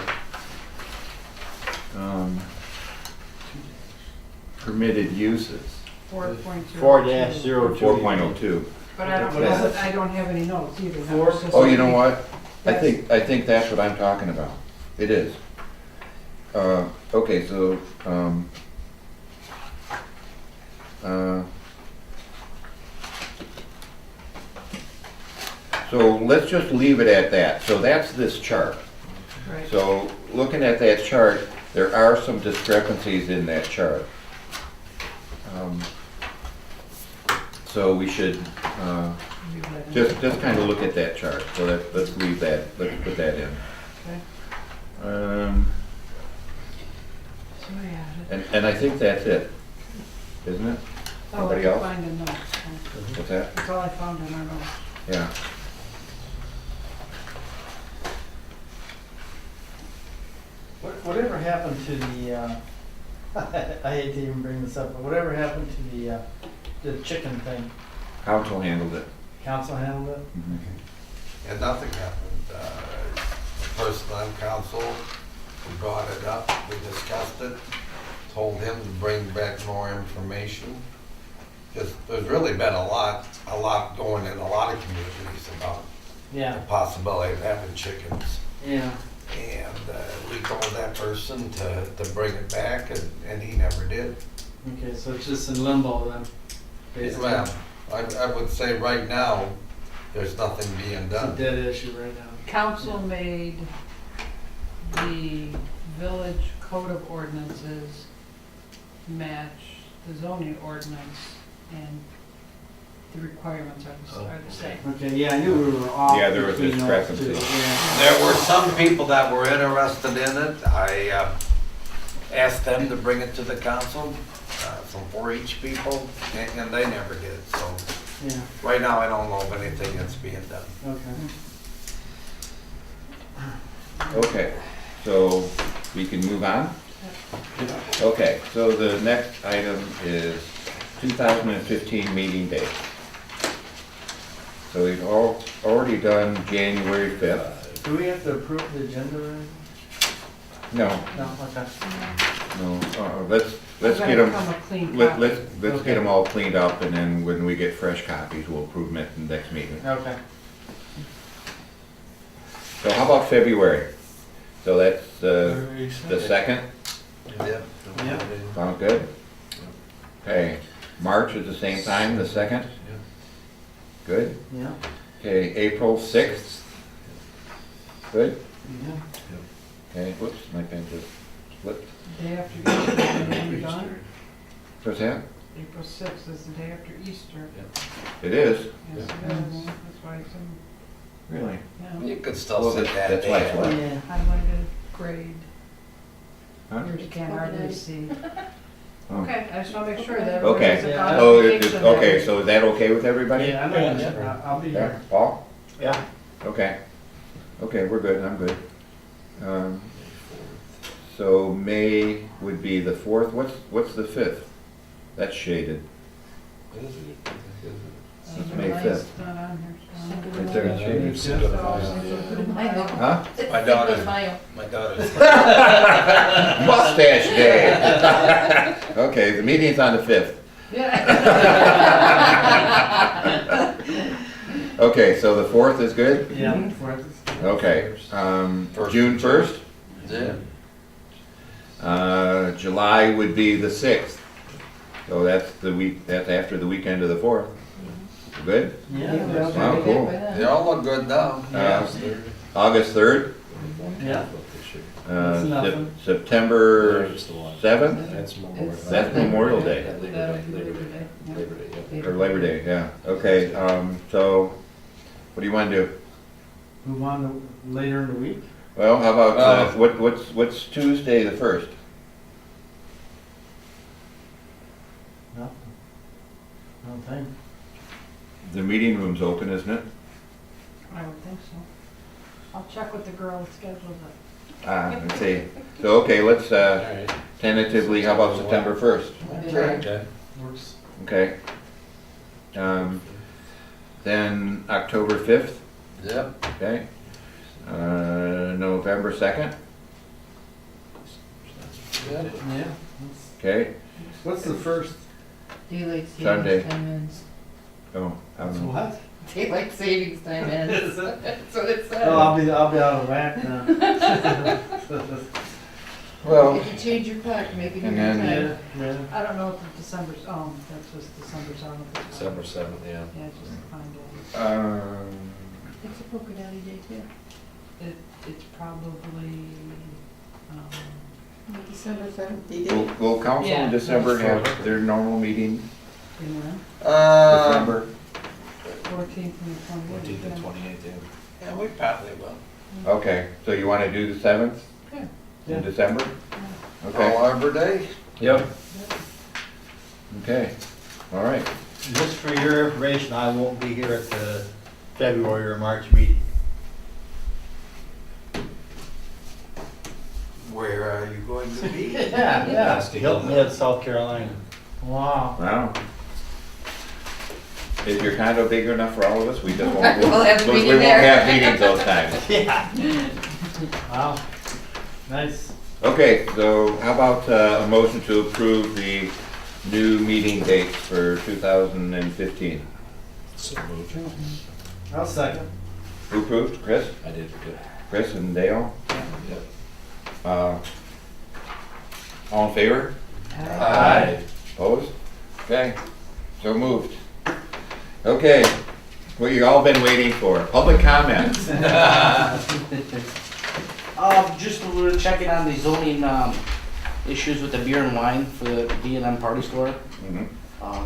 permitted uses, 4.02. 4-02. 4.02. But I don't, Yes. I don't have any notes either. That Four- was just- Oh, you know what? I think that's what I'm talking about. It is. Okay, so, so let's just leave it at that. So that's this chart. Right. So looking at that chart, there are some discrepancies in that chart. So we should, just kind of look at that chart. So let's leave that, let's put that in. Okay. So I added. And I think that's it, isn't it? Oh, I Anybody can else? find the notes. What's that? That's all I found in our notes. Yeah. Whatever happened to the, I hate to even bring this up, but whatever happened to the chicken thing? Council handled it. Council handled it? And nothing happened. The person on council who brought it up, we discussed it, told him to bring back more information. Just, there's really been a lot going in a lot of communities about the Yeah, possibility of having chickens. yeah. And we told that person to bring it back, and he never did. Okay, so it's just in limbo then, basically. Well, I would say right now, there's nothing being It's a done. dead issue right now. Council made the village code of ordinances match the zoning ordinance, and the requirements are the same. Okay, yeah, I knew we were off. Yeah, there was between those discrepancy. two, yeah. There were some people that were interested in it. I asked them to bring it to the council, some 4-H people, and they never did. So Yeah, right now, I don't know of anything that's being done. okay. Okay, so we can move on? Okay, so the next item is 2015 meeting date. So we've already done January 5th. Do we have to approve the agenda or anything? No, No, okay. No, let's We're get gonna them, come a clean let's copy. get them all cleaned up, and then when we get fresh copies, we'll approve them at the next meeting. Okay. So how about February? So that's the second, Yeah. Yeah. sound good? Okay, March is the same time, the second, good? Yeah. Okay, April 6th, good? Yeah. Okay, whoops, my pen just slipped. Day after Easter, when you're done. What's that? April 6th is the day after Easter. It is? Yes, it is. That's why it's in, Really? yeah. You could Well, still set that that's why it's day. what? Yeah. Highlighted, grade. Huh? You can't hardly see. Oh. Okay, I just wanna make sure that Okay. everybody's a Oh, codification. okay, so is that okay with everybody? Yeah, I'm not gonna, I'll be Yeah, here. Paul? Yeah. Okay. Okay, we're good, I'm good. So May would be the 4th, what's the 5th? That's shaded. May 5th. It's not on here, so. Right there, it's shaded. It's in the file. Huh? My daughter. My daughter's. Mustache Day! Okay, the meeting's on the 5th. Okay, so the 4th is good? Yeah. Fourth. Okay, June 1st? Yeah. July would be the 6th. So that's the week, that's after the weekend of the 4th. Good? Yeah. Wow, cool. They all look good now. August 3rd? Yeah. Uh, That's nothing. September Just the one. 7th? That's Memorial. That's Memorial Day. Labor Day, Labor Day, Labor Day, yeah. Or Labor Day, yeah. Okay, so what do you want to do? Move on to later in the week. Well, how about, what's Tuesday the 1st? No. I don't think. The meeting room's open, isn't it? I would think so. I'll check with the girl that scheduled it. Let's see. So, okay, let's All right. tentatively, how about September 1st? Okay. Works. Okay. Then October 5th, Yep. okay? November 2nd, Good. Yeah. okay? What's the first? Daylight Sunday. savings time ends. Oh, I What's don't know. what? Daylight savings time ends. That's what it says. Oh, I'll be out of whack now. Well, If you change your clock, make it And every then- time. Yeah. I don't know if the December's, that's just December's on. December 7th, yeah. Yeah, just find out. It's a polka dotty day too. It's probably, December 7th, will council Yeah. in December have their normal meeting, you know, December? 14th and the 28th. 14th and yeah. 28th, yeah. Yeah, we probably will. Okay, so you want to do the 7th? Yeah. In December? Okay. Arbor Day? Yep. Okay, all right. Just for your information, I won't be here at the February or March meeting. Where are you going to be? Yeah. Hilton Head, South Carolina. Wow. Wow. Is your condo big enough for all of us? We just won't, We'll have a we meeting won't there. have meetings those times. Yeah. Wow. Nice. Okay, so how about a motion to approve the new meeting dates for 2015? So moved. I'll second. Who approved? Chris? I did, good. Chris and Dale? Yep. All in favor? Aye. Opposed? Okay, so moved. Okay, what you all been waiting for, public comments. Just we were checking on the zoning, issues with the beer and wine for the B&M Party Store. Mhm.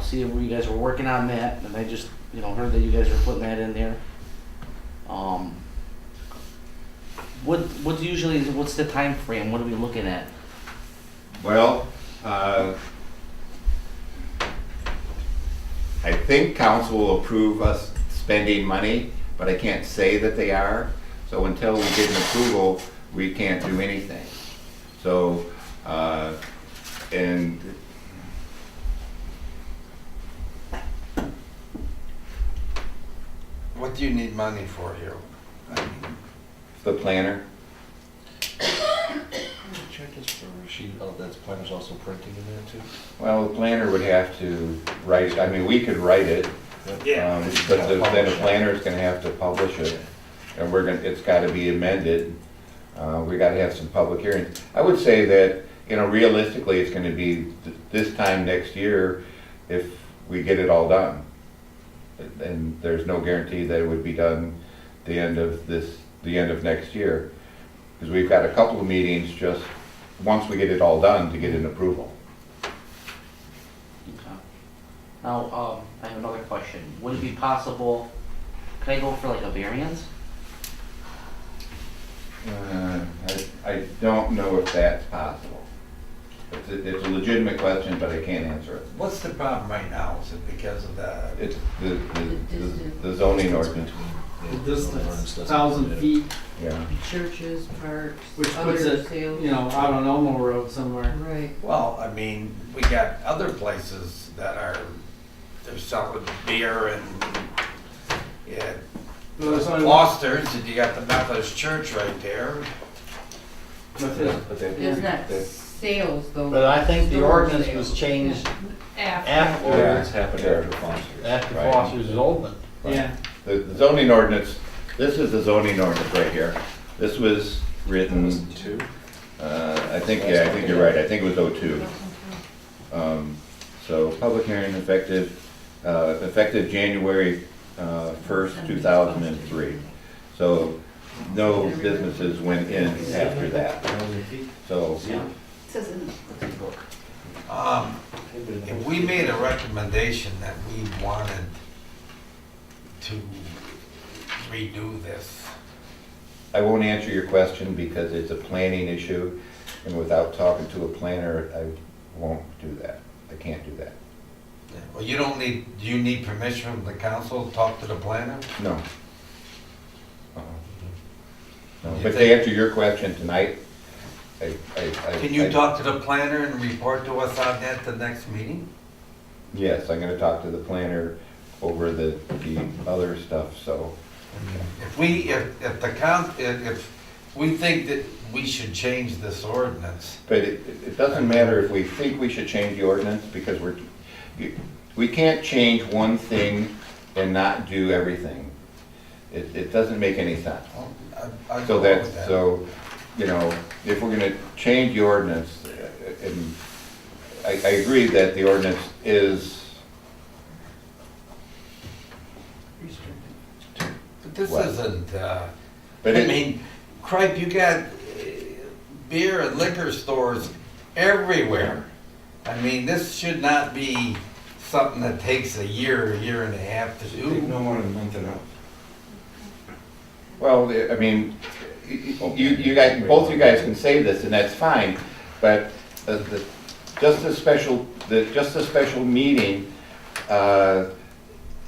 See if you guys were working on that, and I just, heard that you guys were putting that in there. What's the time frame? What are we looking at? Well, I think council will approve us spending money, but I can't say that they are. So until we get an approval, we can't do anything. So, and What do you need money for here? the planner, check is for, that's planner's also printing in there too? Well, the planner would have to write, I mean, we could write it, but then the planner's gonna have to publish it, and it's gotta be amended. We gotta have some public hearings. I would say that, you know, realistically, it's gonna be this time next year if we get it all done. And there's no guarantee that it would be done the end of next year. Because we've got a couple of meetings just, once we get it all done, to get an approval. Okay. Now, I have another question. Would it be possible, could I go for like a variance? I don't know if that's possible. It's a legitimate question, but I can't answer it. What's the problem right now? Is it because of the, It's the zoning ordinance, The distance, 1,000 feet, yeah. Churches, parks, which other puts it, sales. you know, out on Elmo Road somewhere. Right. well, I mean, we got other places that they're selling beer and, yeah, Well, there's only one- Foster's, and you got the Methodist Church right there. But it- But they- It's not they- sales though. But I think the Store ordinance sales. was changed After. after, Yeah, it's happened after Foster's. After Right. Foster's is open. yeah. The zoning ordinance, this is the zoning ordinance right here. This was written, Two? I think you're right, I think it was '02. So public hearing effective January 1st, 2003. So no businesses went in after that. So, It says in the book. If we made a recommendation that we wanted to redo this, I won't answer your question because it's a planning issue, and without talking to a planner, I won't do that. I can't do that. well, do you need permission from the council to talk to the planner? No. Uh-uh. No. You But to think- answer your question tonight, Can you talk to the planner and report to us on that the next meeting? Yes, I'm gonna talk to the planner over the other stuff, so. If we think that we should change this ordinance, But it doesn't matter if we think we should change the ordinance, because we can't change one thing and not do everything. It doesn't make any sense. I'd So go that's, with that. so, you know, if we're gonna change the ordinance, and I agree that the ordinance is, But this What? isn't, but I it, mean, Cripe, you got beer and liquor stores everywhere. I mean, this should not be something that takes a year and a half to do. No more than a month and a half. well, I mean, you guys, both you guys can say this, and that's fine, but just a special meeting,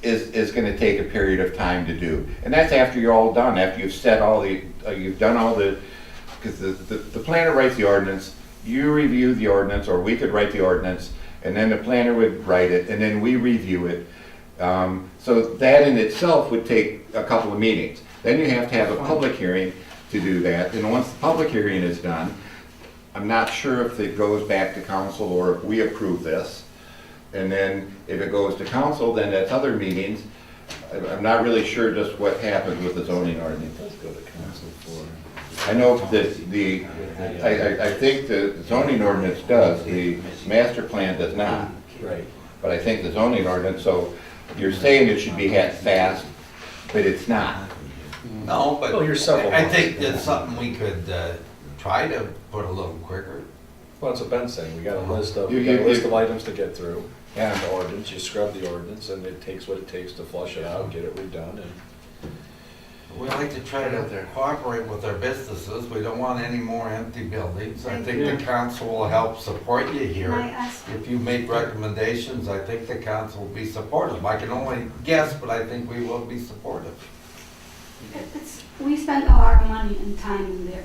is gonna take a period of time to do. And that's after you're all done, after you've set all the, you've done all the, because the planner writes the ordinance, you review the ordinance, or we could write the ordinance, and then the planner would write it, and then we review it. So that in itself would take a couple of meetings. Then you have to have a public hearing to do that, and once the public hearing is done, I'm not sure if it goes back to council or if we approve this. And then if it goes to council, then that's other meetings. I'm not really sure just what happens with the zoning ordinance. Let's go to council for. I know that I think the zoning ordinance does, the master plan does not. Right. But I think the zoning ordinance, so you're saying it should be had fast, but it's not. No, but Well, you're several I months. think that's something we could try to put a little quicker. Well, that's what Ben's saying, we got a list of, You- we got a you- list of items to get through. Yeah. The ordinance, you scrub the ordinance, and it takes what it takes to flush it out, get it redone, and We like to try to cooperate with our businesses. We don't want any more empty buildings. I think the council will help support you here. Can I ask? If you make recommendations, I think the council will be supportive. I can only guess, but I think we will be supportive. We spend our money and time in there,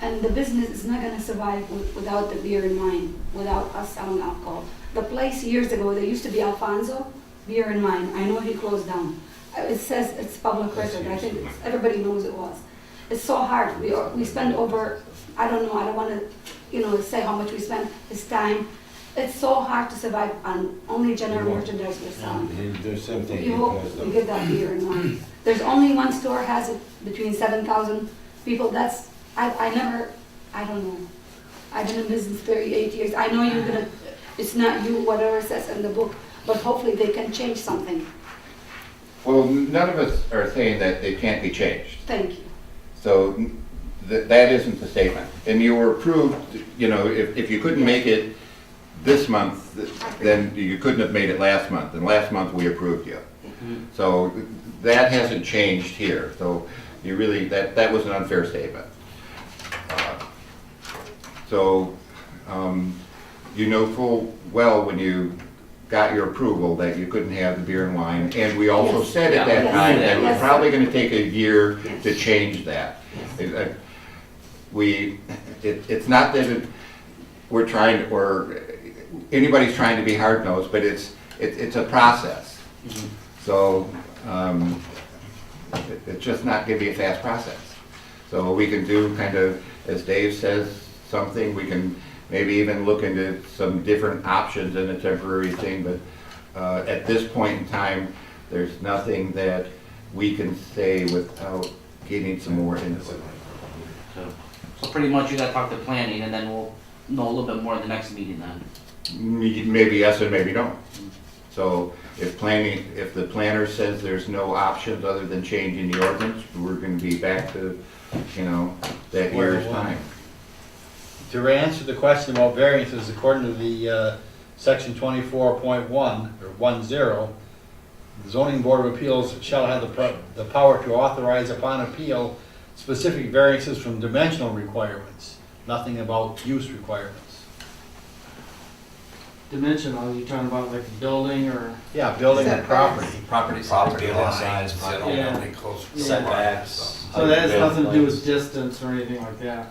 and the business is not gonna survive without the beer and wine, without us selling alcohol. The place years ago, there used to be Alfonso Beer and Wine. I know he closed down. It says it's public record. I think everybody knows it was. It's so hard. We spend over, I don't know, I don't wanna, say how much we spend, his time. It's so hard to survive on only general merchandise we're selling. There's something. We hope we get that beer in mind. There's only one store has it between 7,000 people. That's, I don't know. I've been in business 38 years. I know you're gonna, it's not you, whatever it says in the book, but hopefully they can change something. Well, none of us are saying that it can't be changed. Thank you. So that isn't the statement. And you were approved, if you couldn't make it this month, then you couldn't have made it last month. And last month we approved you. So that hasn't changed here. So you really, that was an unfair statement. So you know full well when you got your approval that you couldn't have the beer and wine. And we also Yes. said at that Yes. time that it was Yes. probably going to take a year Yes. to change that. It's not that we're trying, or anybody's trying to be hard-nosed, but it's a process. So it's just not going to be a fast process. So we can do kind of, as Dave says, something, we can maybe even look into some different options in a temporary thing, but at this point in time, there's nothing that we can say without getting some more input. So pretty much you gotta talk to planning, and then we'll know a little bit more at the next meeting then. Maybe yes and maybe no. So if the planner says there's no options other than changing the ordinance, we're gonna be back to, that year's time. To answer the question about variances, according to the section 24.1 or 10, the zoning board of appeals shall have the power to authorize upon appeal specific variances from dimensional requirements, nothing about use requirements. Dimensional, you talking about like a building or? Yeah, building and Setbacks. property. Property Building lines, signs, property Yeah. They close. setbacks. So that has height of nothing to do buildings. with distance or anything like that?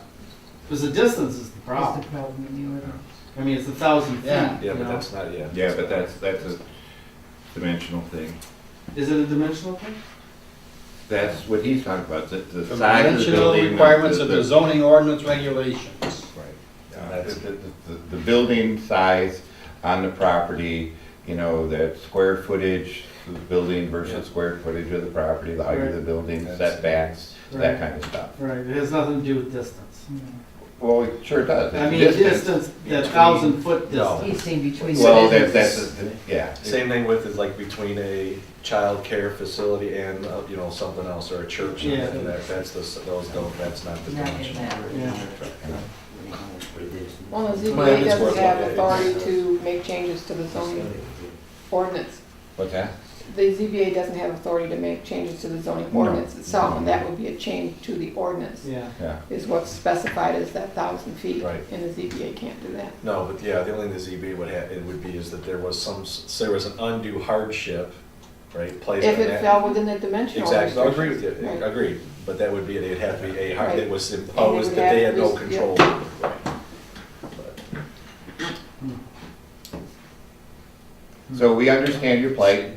Because the distance is the That's problem. the problem in the ordinance. I mean, it's 1,000 feet. Yeah. Yeah, you but know? that's not, Yeah, but that's a dimensional thing. Is it a dimensional thing? That's what he's talking about, the From size of the dimensional building. requirements of the zoning ordinance regulations. Right. The building size on the property, that square footage of the building versus square footage of the property, the height of the building, setbacks, that Right. kind of stuff. Right, it has nothing to do with distance. Well, it sure does. I It's mean, distance. that 1,000-foot No. distance. He's saying between. Well, citizens. yeah. Same thing with, is like between a child care facility and, something else, or a church, Yeah. and that's that's not the Not in dimension. that. Yeah. Well, the Well, ZBA it's worth doesn't have looking at. authority to make changes to the zoning ordinance. What's that? The ZBA doesn't have authority to make changes to the zoning No. ordinance itself, and that would be a change to the ordinance, Yeah. Yeah. is what's specified as that 1,000 feet. Right. And the ZBA can't do that. No, but yeah, the only thing the ZB would have, it would be is that there was an undue hardship, right, placed on If that. it fell within the dimensional. Exactly, I agree with you, Right. agreed, but that would be, it'd have to be a hard, Right. it was And imposed it that would they have had no to be- control. yeah. Right. So we understand your plight.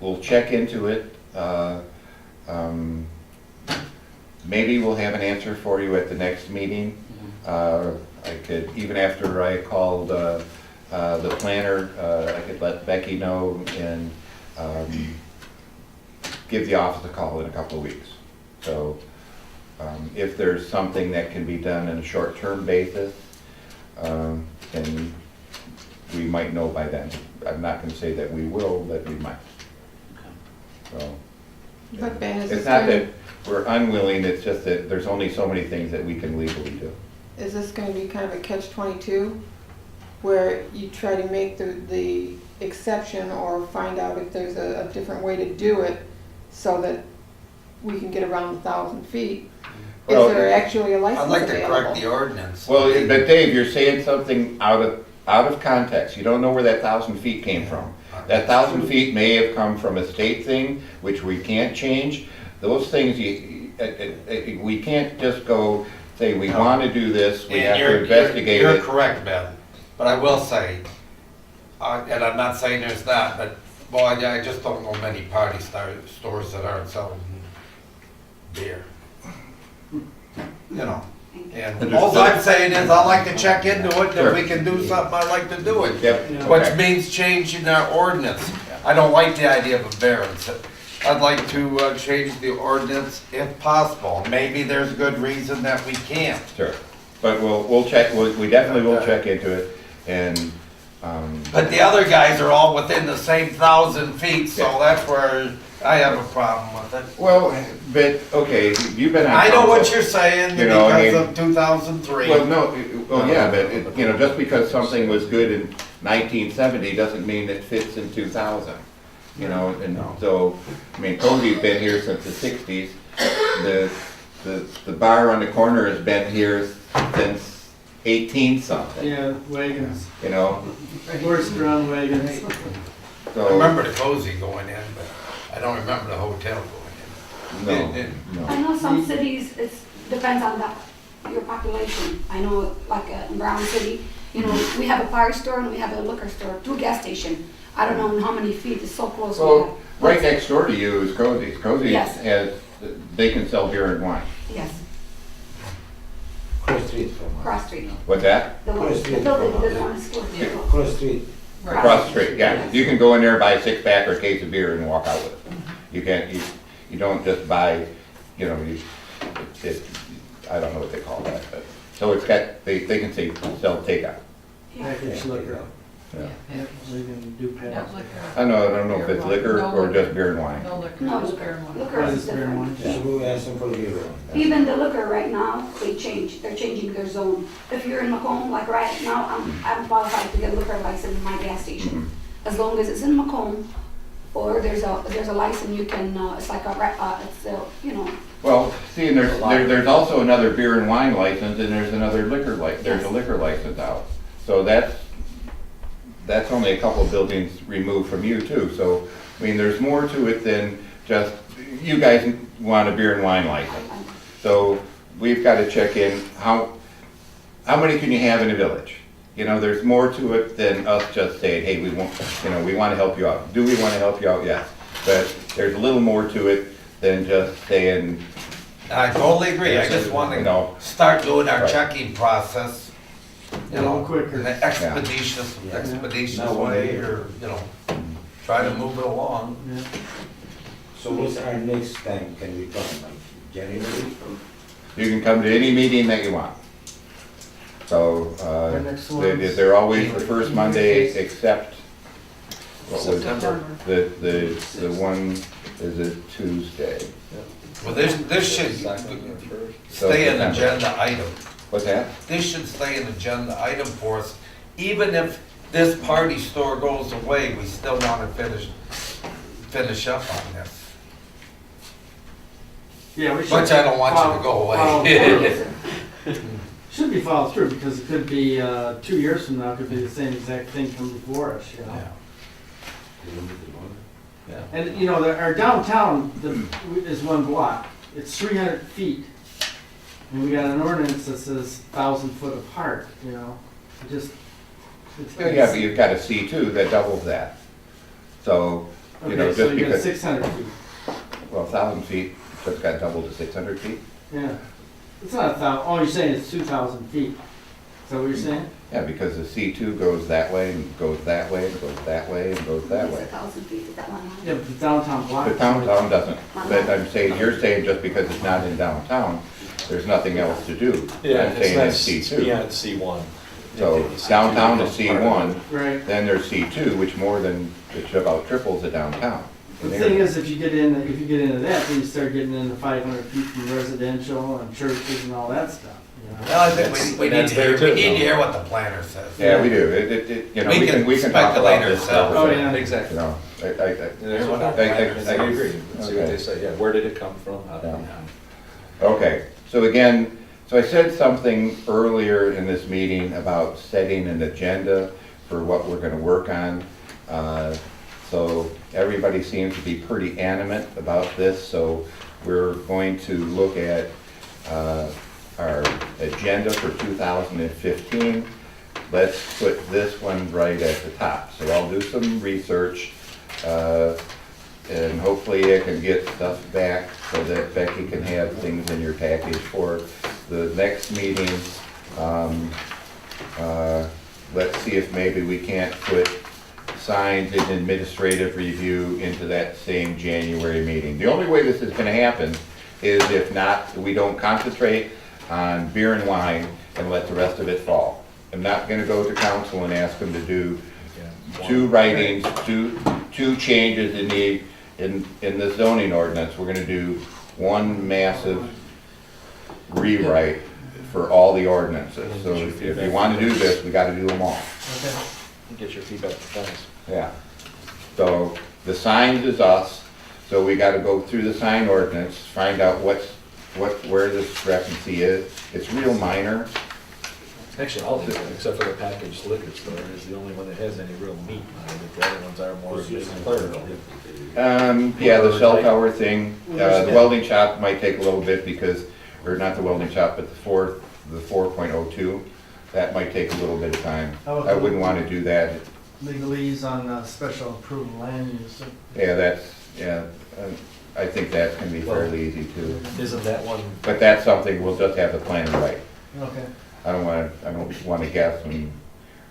We'll check into it. Maybe we'll have an answer for you at the next meeting. I could, even after I called the planner, I could let Becky know and give the office a call in a couple of weeks. So if there's something that can be done on a short-term basis, then we might know by then. I'm not going to say that we will, but we might. So But Ben, is it's this not going, that we're unwilling, it's just that there's only so many things that we can legally do. is this going to be kind of a catch-22? Where you try to make the exception or find out if there's a different way to do it so that we can get around 1,000 feet? Is Well, there actually a I'd license like to correct the available? ordinance. Well, but Dave, you're saying something out of context. You don't know where that 1,000 feet came from. That 1,000 feet may have come from a state thing, which we can't change. Those things, we can't just go say, we want to do this, we have to investigate You're it. correct, Ben, but I will say, and I'm not saying there's not, but, well, I just don't know many party stores that aren't selling beer. you know. And And all there's- I'm saying is I like to check into it, if we can do something, I like to do it. Yep, Which okay. means changing our ordinance. I don't like the idea of a variance. I'd like to change the ordinance if possible. Maybe there's a good reason that we can't. Sure, but we'll check, we definitely will check into it, and, But the other guys are all within the same 1,000 feet, so that's where I have a problem with it. well, but, okay, you've been on I know what council. you're saying You know, I because mean- of 2003. Well, no, well, yeah, but, you know, just because something was good in 1970 doesn't mean it fits in 2000. You know, and so, I mean, Cody's been here since the 60s. The bar on the corner has been here since 18 something, Yeah, wagons, you know, horse-drawn wagons. I so. remember the cozy going in, but I don't remember the hotel going in. No, I no. know some cities, it depends on your population. I know like in Brown City, you know, we have a fire store and we have a liquor store, 2 gas stations. I don't know how many feet, it's so close. we Well, have. right next door to you is Cozy's. Cozy's Yes. has, they can sell beer and wine. Yes, Cross street from us. cross street. What's that? The one, the building, the one is close. Cross street. Across the street, yeah. You can go in there, buy a 6-pack or a case of beer and walk out with it. You can't, you don't just buy, you know, I don't know what they call that, but, so it's got, they can say, sell takeout. Package liquor, Yeah. so you can do package. I don't know if it's liquor or just beer and wine. No liquor, No, just beer and wine. liquor is Beer and different. wine. So we ask them for beer. Even the liquor right now, they're changing their zone. If you're in Macomb, like right now, I'm qualified to get a liquor license in my gas station. As long as it's in Macomb, or there's a license you can, it's like it's you know, Well, see, and there's also another beer and wine license, and there's another there's a liquor license out. So that's only a couple of buildings removed from you too. So, I mean, there's more to it than just, you guys want a beer and wine license. So we've got to check in, how many can you have in a village? You know, there's more to it than us just saying, hey, we want to help you out. Do we want to help you out? Yes. But there's a little more to it than just saying, I totally agree, I just want you know, to start doing our Right. checking process, you A little know, quicker. in an expeditious Not one way, day. or, you know, try to move it along. Yeah. So what's our next time, can we talk about January? you can come to any meeting that you want. So, Our next one's they're always the first Monday except, what was it? September. The one is a Tuesday. Well, this should So stay an September. agenda item. What's that? This should stay an agenda item for us. Even if this party store goes away, we still want to finish up on this. Yeah, we should. Which I don't want you to go follow away. through. Should be followed through, because it could be, 2 years from now, it could be the same exact thing come before us, you know? Yeah. Yeah. And, you know, our downtown is 1 block, it's 300 feet. And we got an ordinance that says 1,000 foot apart, you know? It just. Yeah, but you've got a C2 that doubles that. So, you know, Okay, so just you got because, 600 feet, well, 1,000 feet, so it's got doubled to 600 feet? yeah. It's not 1,000, oh, you're saying it's 2,000 feet. Is that what you're saying? Yeah, because the C2 goes that way, and goes that way, and goes that way, and goes that it's way. 1,000 feet, is that one? Yeah, but the downtown block. The downtown doesn't, but I'm saying, you're saying just because it's not in downtown, there's nothing else to do. Yeah, I'm saying it's C2. Yeah, it's C1. So downtown is C1, Right. then there's C2, which about triples the downtown. The thing is, if you get into that, then you start getting into 500 feet from residential and churches and all that stuff, you know? Well, I think we need That's to there hear, too, we need though. to hear what the planner says. Yeah, we do, you know, We can we can talk speculate about this ourselves. stuff. Oh, yeah. Exactly. You know, And there's one out I there, I agree. agree. Let's see what they say, yeah, where did it come from? How did it Yeah. come? Okay, so again, so I said something earlier in this meeting about setting an agenda for what we're gonna work on. So everybody seems to be pretty animate about this, so we're going to look at our agenda for 2015. Let's put this one right at the top. So I'll do some research, and hopefully I can get stuff back so that Becky can have things in your package for the next meeting, let's see if maybe we can't put signs and administrative review into that same January meeting. The only way this is gonna happen is if not, we don't concentrate on beer and wine and let the rest of it fall. I'm not gonna go to council and ask them to do two writings, two changes in the zoning ordinance. We're gonna do one massive rewrite for all the ordinances. So if you wanna do this, we gotta do them all. Okay. Get your feedback from Dennis. Yeah. So the signs is us, so we gotta go through the sign ordinance, find out where the discrepancy is. It's real minor. Actually, all of them, except for the packaged liquor store, is the only one that has any real meat on it. The other ones are more maybe clerical. Yeah, the cell tower thing, the welding shop might take a little bit because, or not the welding shop, but the 4.02, that might take a little bit of time. I wouldn't wanna do that. Legalese on special approval land use. Yeah, I think that's gonna be fairly easy too. Isn't that one, But that's something we'll just have the planner write. Okay. I don't wanna guess and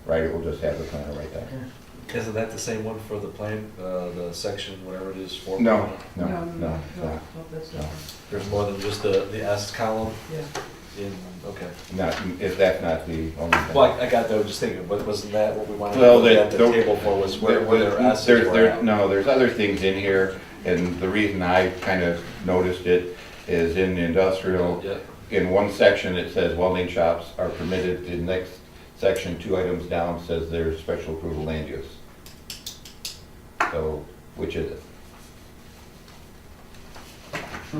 write it, we'll just have the planner write that. isn't that the same one for the plan, the section, whatever it is, 4? No, No, no. that's different. There's more than just the S column Yeah. in, okay. Not, if that's not the only thing. Well, I got that, I was just thinking, wasn't that what we wanted to Well, look at the the- table for, was where their S's were at? No, there's other things in here, and the reason I kind of noticed it is in the industrial, Yeah. in one section it says welding shops are permitted, the next section, 2 items down, says there's special approval land use. So, which is it?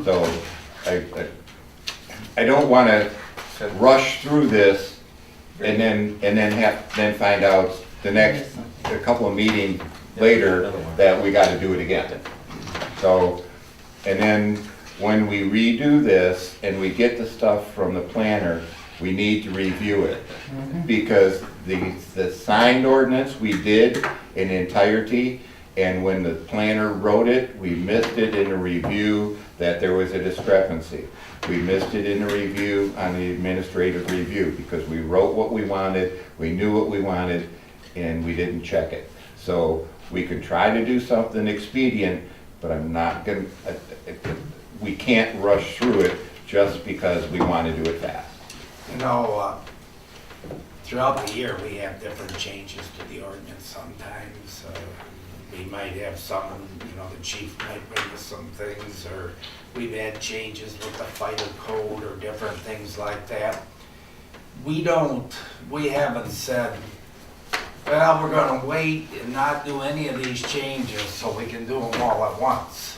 So, I don't wanna rush through this and then find out the next, a couple of meetings later that we gotta do it again. So, and then when we redo this and we get the stuff from the planner, we need to review it. Because the signed ordinance we did in entirety, and when the planner wrote it, we missed it in the review that there was a discrepancy. We missed it in the review on the administrative review because we wrote what we wanted, we knew what we wanted, and we didn't check it. So we could try to do something expedient, but I'm not gonna, we can't rush through it just because we want to do it fast. You know, throughout the year, we have different changes to the ordinance sometimes. We might have some, you know, the chief might bring us some things, or we've had changes with the fighter code or different things like that. We haven't said, well, we're gonna wait and not do any of these changes so we can do them all at once.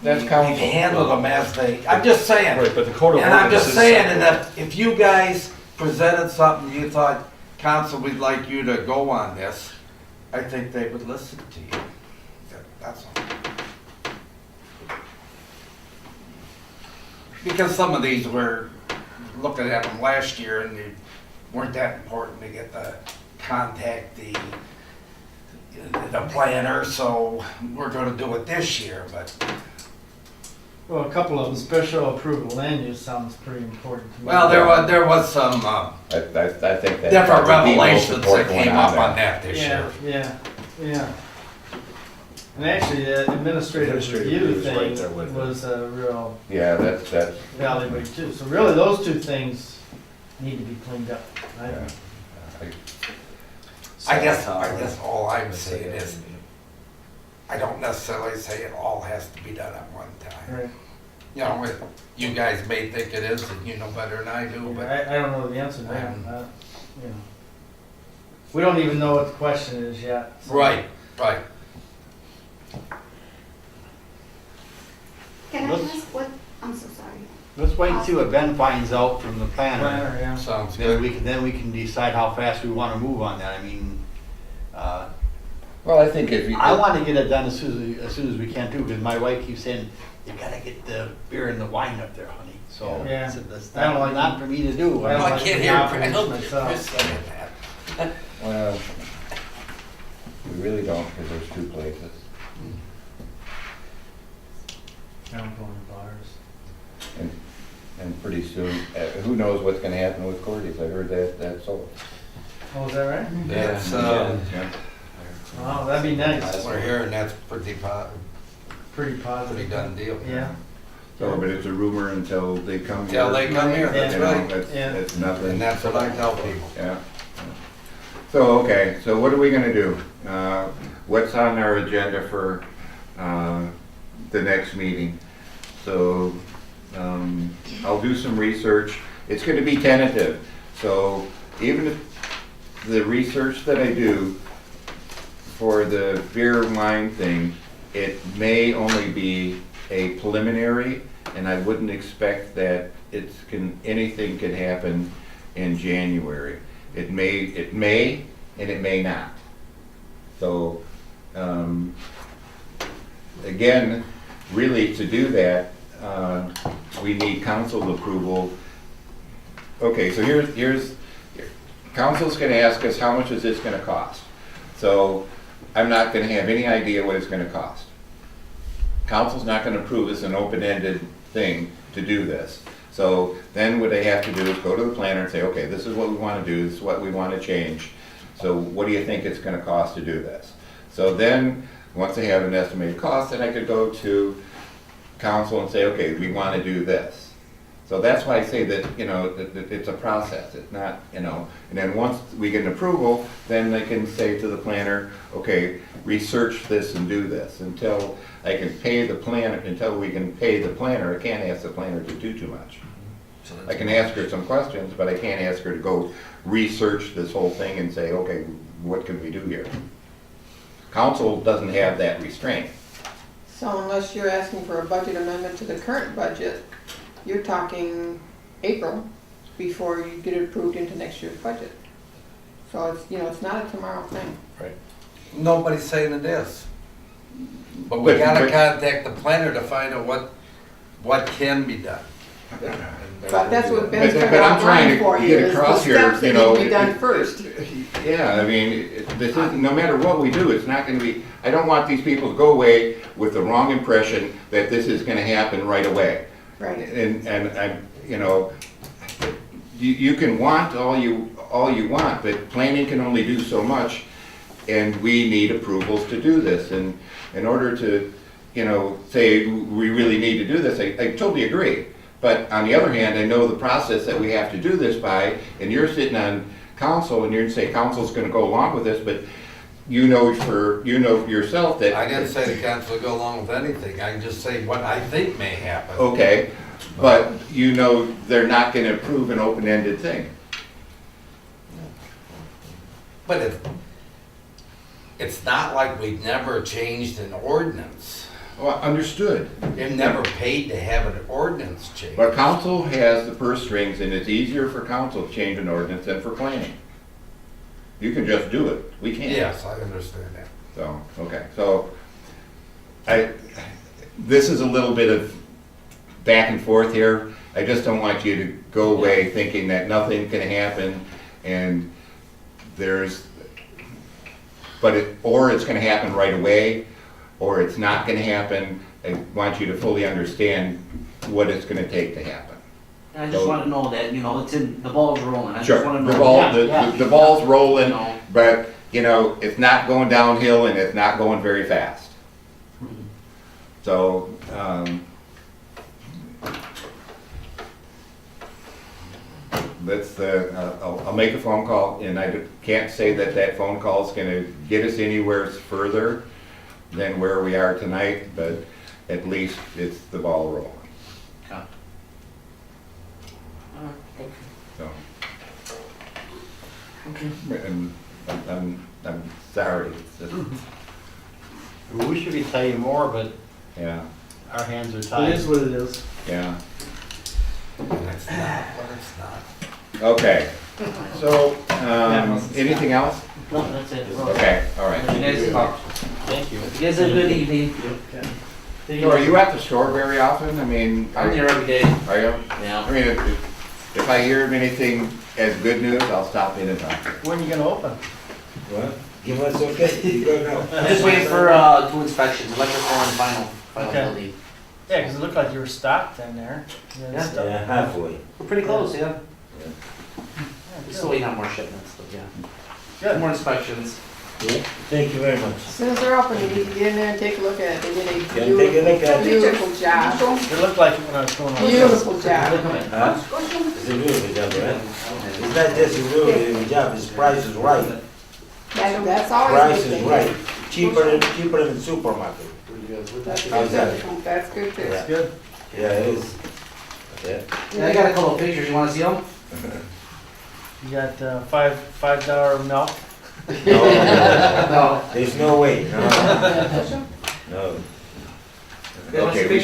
That's We've council. handled them as they, I'm just saying. Right, but the code of And I'm ordinance just is saying, separate. and if you guys presented something, you thought, council, we'd like you to go on this, I think they would listen to you. That's all. Because some of these were looking at them last year and they weren't that important to get contact the planner, so we're gonna do it this year, but. Well, a couple of them, special approval land use sounds pretty important to me. Well, there was some I think that's different the most revelations that important one came up there. on that this year. Yeah. And actually, the administrative Administrative review review is right thing there with it. was a real Yeah, that's, evaluate too. So really, those two things need to be cleaned up. yeah. I guess all I'm saying is, I don't necessarily say it all has to be done at one time. Right. You know, you guys may think it is, and you know better than I do, but I don't know the answer to that. You know, we don't even know what the question is yet. so- right. Can I Let's- ask what, I'm so sorry. Let's wait and see what Ben finds out from the planner. Planner, yeah. Sounds Then good. we can decide how fast we want to move on that. I mean, Well, I think if you. I want to get it done as soon as we can too, because my wife keeps saying, you gotta get the beer and the wine up there, honey. So Yeah. I said, that's I don't like not for me to do. I don't I like can't the hear confidence Chris myself. saying that. Well, we really don't, because there's 2 places. I don't go in bars. And pretty soon, who knows what's gonna happen with Cordy's? I heard that's sold. Oh, is that right? That's, Yeah. Wow, that'd be nice. that's what we're hearing, that's pretty Pretty positive. done deal. Yeah. So, but it's a rumor until they come here. Till they come here, that's You know, right. Yeah. That's nothing. And that's what I tell people. Yeah. So, okay, so what are we gonna do? What's on our agenda for, the next meeting? So, I'll do some research. It's gonna be tentative, so even if the research that I do for the beer and wine thing, it may only be a preliminary, and I wouldn't expect that anything can happen in January. It may, and it may not. So, again, really to do that, we need council approval. Okay, so here's council's gonna ask us, how much is this gonna cost? So, I'm not gonna have any idea what it's gonna cost. Council's not gonna approve this an open-ended thing to do this. So then what they have to do is go to the planner and say, okay, this is what we wanna do, this is what we wanna change. So what do you think it's gonna cost to do this? So then, once they have an estimated cost, then I could go to council and say, okay, we wanna do this. So that's why I say that, that it's a process, it's not, and then once we get an approval, then they can say to the planner, okay, research this and do this. Until I can pay the planner, until we can pay the planner, I can't ask the planner to do too much. I can ask her some questions, but I can't ask her to go research this whole thing and say, okay, what can we do here? Council doesn't have that restraint. So unless you're asking for a budget amendment to the current budget, you're talking April before you get it approved into next year's budget. So it's, it's not a tomorrow thing. Nobody's saying it is. But we gotta contact the planner to find out what can be done. But that's what Ben's But trying I'm to trying outline to for you, get is the across here, steps that you know, need to be done first. Yeah, I mean, this is, no matter what we do, it's not gonna be, I don't want these people to go away with the wrong impression that this is gonna happen right away. Right. And I'm, you can want all you want, but planning can only do so much, and we need approvals to do this. And in order to, say we really need to do this, I totally agree. But on the other hand, I know the process that we have to do this by, and you're sitting on council, and you're gonna say council's gonna go along with this, but you know yourself that. I didn't say the council would go along with anything, I can just say what I think may happen. Okay, but they're not gonna approve an open-ended thing. But it's not like we've never changed an ordinance. Well, understood. They've never paid to have an ordinance changed. But council has the purse strings, and it's easier for council to change an ordinance than for planning. You can just do it, we can't. Yes, I understand that. So, okay, so, this is a little bit of back and forth here. I just don't want you to go away thinking that nothing can happen, and or it's gonna happen right away, or it's not gonna happen. I want you to fully understand what it's gonna take to happen. I just wanna know that, it's the ball's rolling, I Sure, just wanna know. the ball's rolling, No. but, it's not going downhill and it's not going very fast. So, I'll make a phone call, and I can't say that phone call is gonna get us anywhere further than where we are tonight, but at least it's the ball rolling, Okay. so. Okay. And I'm sorry, it's just, We wish we could tell you more, but yeah, our hands are It tied. is what it is. yeah. And it's not what it's not. Okay, so, anything else? No, that's it. Okay, all right. You guys, Thank you. you guys have a good evening. So are you at the store very often? I mean, I'm here every day. are you? Yeah. I mean, if I hear of anything as good news, I'll stop in and talk. When are you gonna open? What? Give us okay, you go now. I'm just waiting for, 2 inspections, electrical and final Okay. building. Yeah, because it looked like you were stopped in there. You had Yeah. stuff- Yeah, halfway. We're pretty close, yeah. Yeah. We're still waiting on more shipments, but yeah. Good. More inspections. Yeah, thank you very much. As soon as they're open, you need to get in there and take a look at it. They did a Can take a look at beautiful, it. beautiful job. It looked like it when I was going on. Beautiful job. Huh? It's a really good job, right? It's not just a really good job, his price is right. That's always a Price good is thing. right. Cheaper than the supermarket. That's a How's good that? too. That's good too. Yeah. Good. Yeah, it is. Yeah. Yeah, I got a couple of pictures. You wanna see them? You got $5 milk. No, No. there's no way, no. No. Okay, we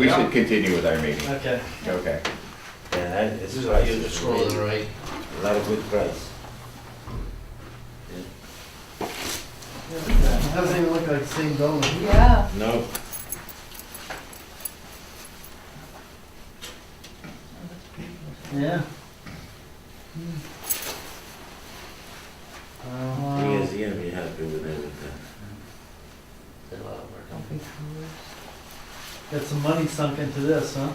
should continue with our meeting. Okay. Okay. Yeah, it's price. right. A lot of good price. It doesn't even look like the same building. Yeah. No. Yeah. He is gonna be happy with everything. Got some money sunk into this, huh?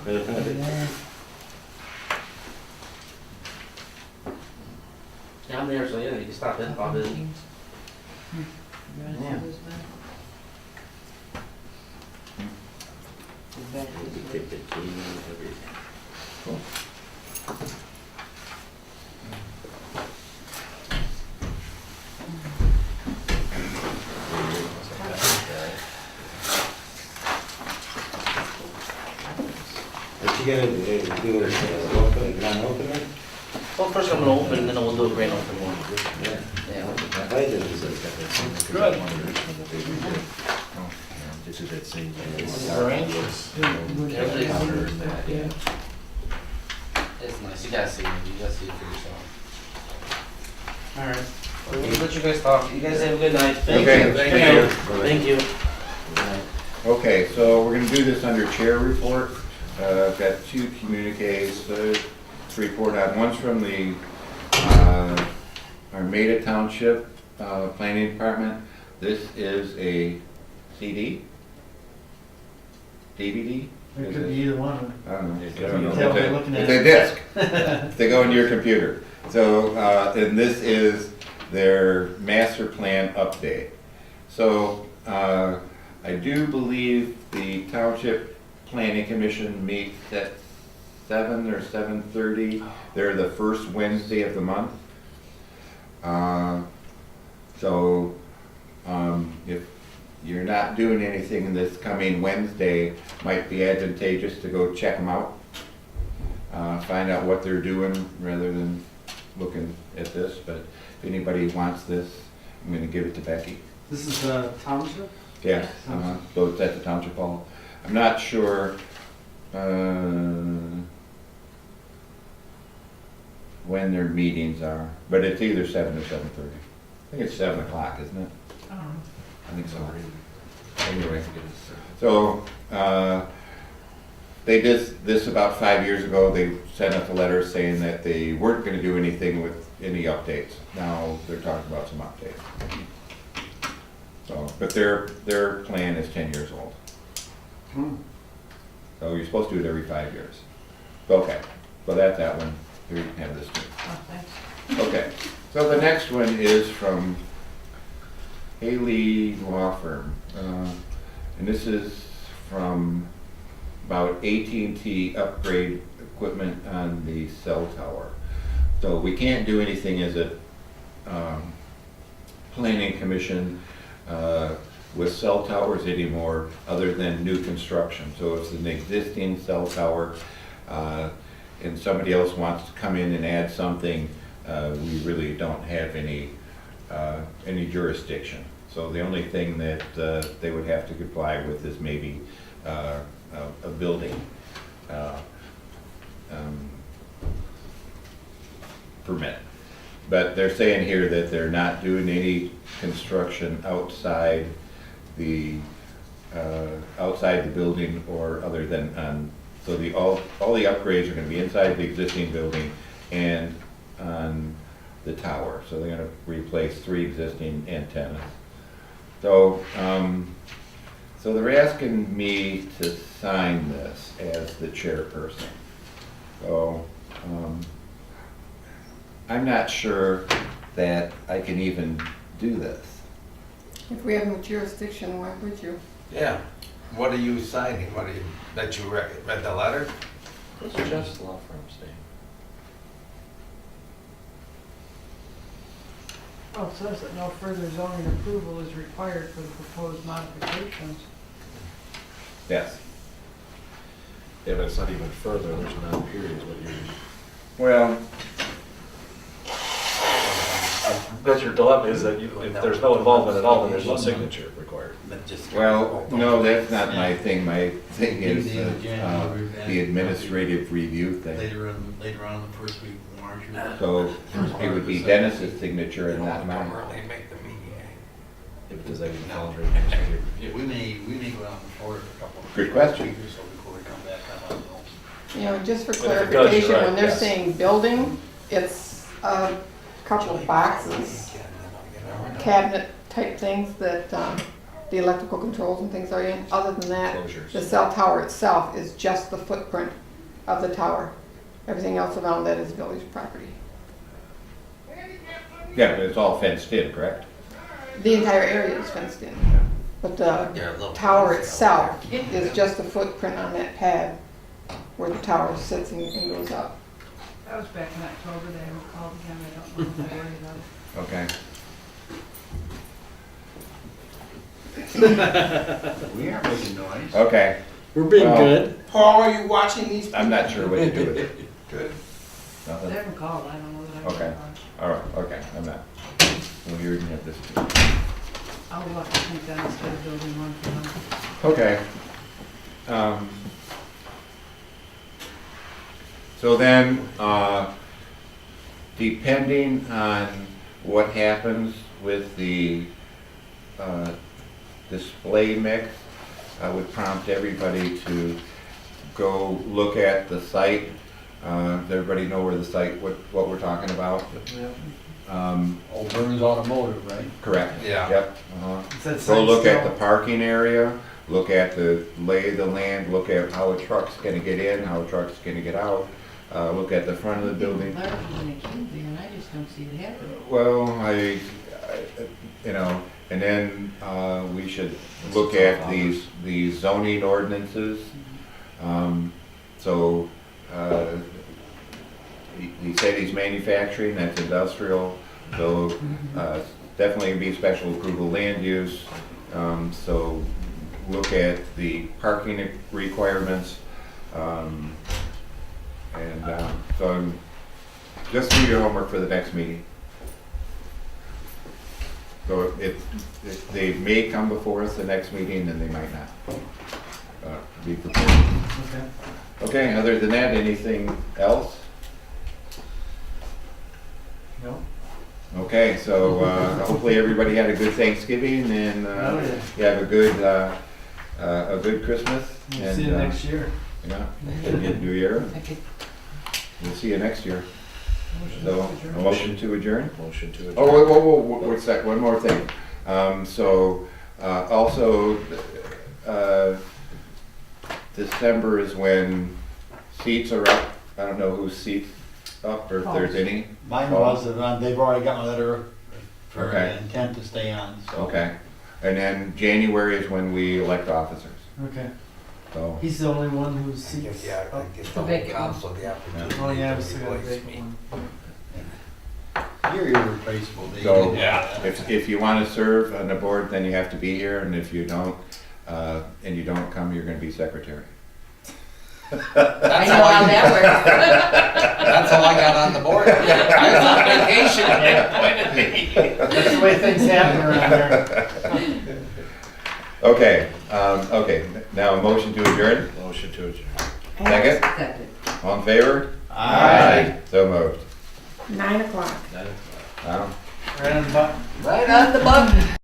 Yeah, I'm there, so yeah, you can stop in, pop in. Yeah. We take the key and everything. What you gonna do is open it, grand opening? Well, first I'm gonna open, and then we'll do a grand opening one. Yeah. Yeah. I did it. Good. This is that same. It's nice, you gotta see it, you gotta see it for yourself. Alright, we'll let you guys talk, you guys have a good night. Okay, Thank you. Okay, so we're gonna do this under chair report. I've got two communiques to report on. One's from the Armada Township Planning Department. This is a CD? DVD? It could be either one. I don't know. You can tell by looking at It's a disc. They go into your computer. So, and this is their master plan update. So, I do believe the Township Planning Commission meets at 7 or 7:30. They're the first Wednesday of the month. So, if you're not doing anything this coming Wednesday, might be advantageous to go check them out. Find out what they're doing rather than looking at this, but if anybody wants this, I'm gonna give it to Becky. This is township? Yeah, so it's at the Township Hall. I'm not sure, when their meetings are, but it's either 7 or 7:30. I think it's 7 o'clock, isn't it? I think so. Anyway, so, they did this about 5 years ago. They sent us a letter saying that they weren't gonna do anything with any updates. Now they're talking about some updates. So, but their plan is 10 years old. So you're supposed to do it every 5 years. Okay, so that's that one. Here you can have this too. Okay, so the next one is from Haley Law Firm. And this is from about AT&T upgrade equipment on the cell tower. So we can't do anything as a planning commission with cell towers anymore other than new construction. So if it's an existing cell tower and somebody else wants to come in and add something, we really don't have any jurisdiction. So the only thing that they would have to comply with is maybe a building permit. But they're saying here that they're not doing any construction outside the building or other than on, so all the upgrades are gonna be inside the existing building and on the tower. So they're gonna replace 3 existing antennas. So, So they're asking me to sign this as the chairperson. So, I'm not sure that I can even do this. If we have no jurisdiction, why would you? Yeah. What are you signing? What are you, that you read the letter? Those are just law firms, Dave. Oh, it says that no further zoning approval is required for the proposed modifications. Yes. Yeah, but it's not even further, there's no period, what you're. Well, That's your dilemma, is that if there's no involvement at all, then there's no signature required. well, no, that's not my thing. My thing is Do the January the administrative review thing. Later on the first week of March. So it would be Dennis's signature and not mine. Make the meeting. If does that even fall under administrative Yeah, review? we may go out in Florida for a couple of. Good question. weeks or so before we come back, I don't know. You know, just for But if it does, you're clarification, right, when they're yes. saying building, it's a couple of boxes, cabinet type things that the electrical controls and things are in. Other than that, Closures. the cell tower itself is just the footprint of the tower. Everything else around that is village property. Yeah, but it's all fenced in, correct? The entire area is fenced in. But the tower itself is just the footprint on that pad where the tower sits and goes up. That was back in October, they haven't called again, I don't know if they're worried about it. Okay. We aren't making noise. Okay. We're being Well, good. Paul, are you watching these? I'm not sure what to do with it. Good. They Nothing? haven't called, I don't know that I. Okay. All right, okay, I'm not. Well, you're gonna have this too. I'll look, I think Dennis did a building one for them. Okay. So then, depending on what happens with the display mix, I would prompt everybody to go look at the site. Does everybody know where the site, what we're talking about? Old Burns Automotive, right? Correct. Yeah. Yep. Uh-huh. Is that Go sign look at still- the parking area, look at the lay of the land, look at how a truck's gonna get in, how a truck's gonna get out, look at the front of the building. Larger than it can be, and I just don't see it happening. Well, you know, and then, we should look at these zoning ordinances. So, you say these manufacturing, that's industrial, so, definitely be special approval land use. So look at the parking requirements. So just do your homework for the next meeting. So they may come before us the next meeting and they might not. Be prepared. Okay. Okay, other than that, anything else? No? Okay, so hopefully everybody had a good Thanksgiving and Oh, yeah. you have a good Christmas. We'll and, see you next year. Yeah, and good New Year. We'll see you next year. So, a motion to adjourn? Motion to adjourn. Oh, whoa, what's that? One more thing. Also, December is when seats are up. I don't know whose seats up or if there's any. Mine was, they've already got my letter for Okay. intent to stay on, so. Okay. And then January is when we elect officers. Okay. So, He's the only one who's seats Yeah, up. I give The the vacant whole one. council the opportunity Oh, yeah, to we still got a replace big me. one. You're irreplaceable, Dave. So, Yeah. if you want to serve on the board, then you have to be here, and if you don't, and you don't come, you're going to be secretary. I know how that works. That's how I got on the board. I was on vacation and they appointed me. That's the way things happen around here. Okay, okay, now a motion to adjourn, Motion to adjourn. second, all in favor? Aye. So moved. 9 o'clock. Wow. Right on the button. Right on the button.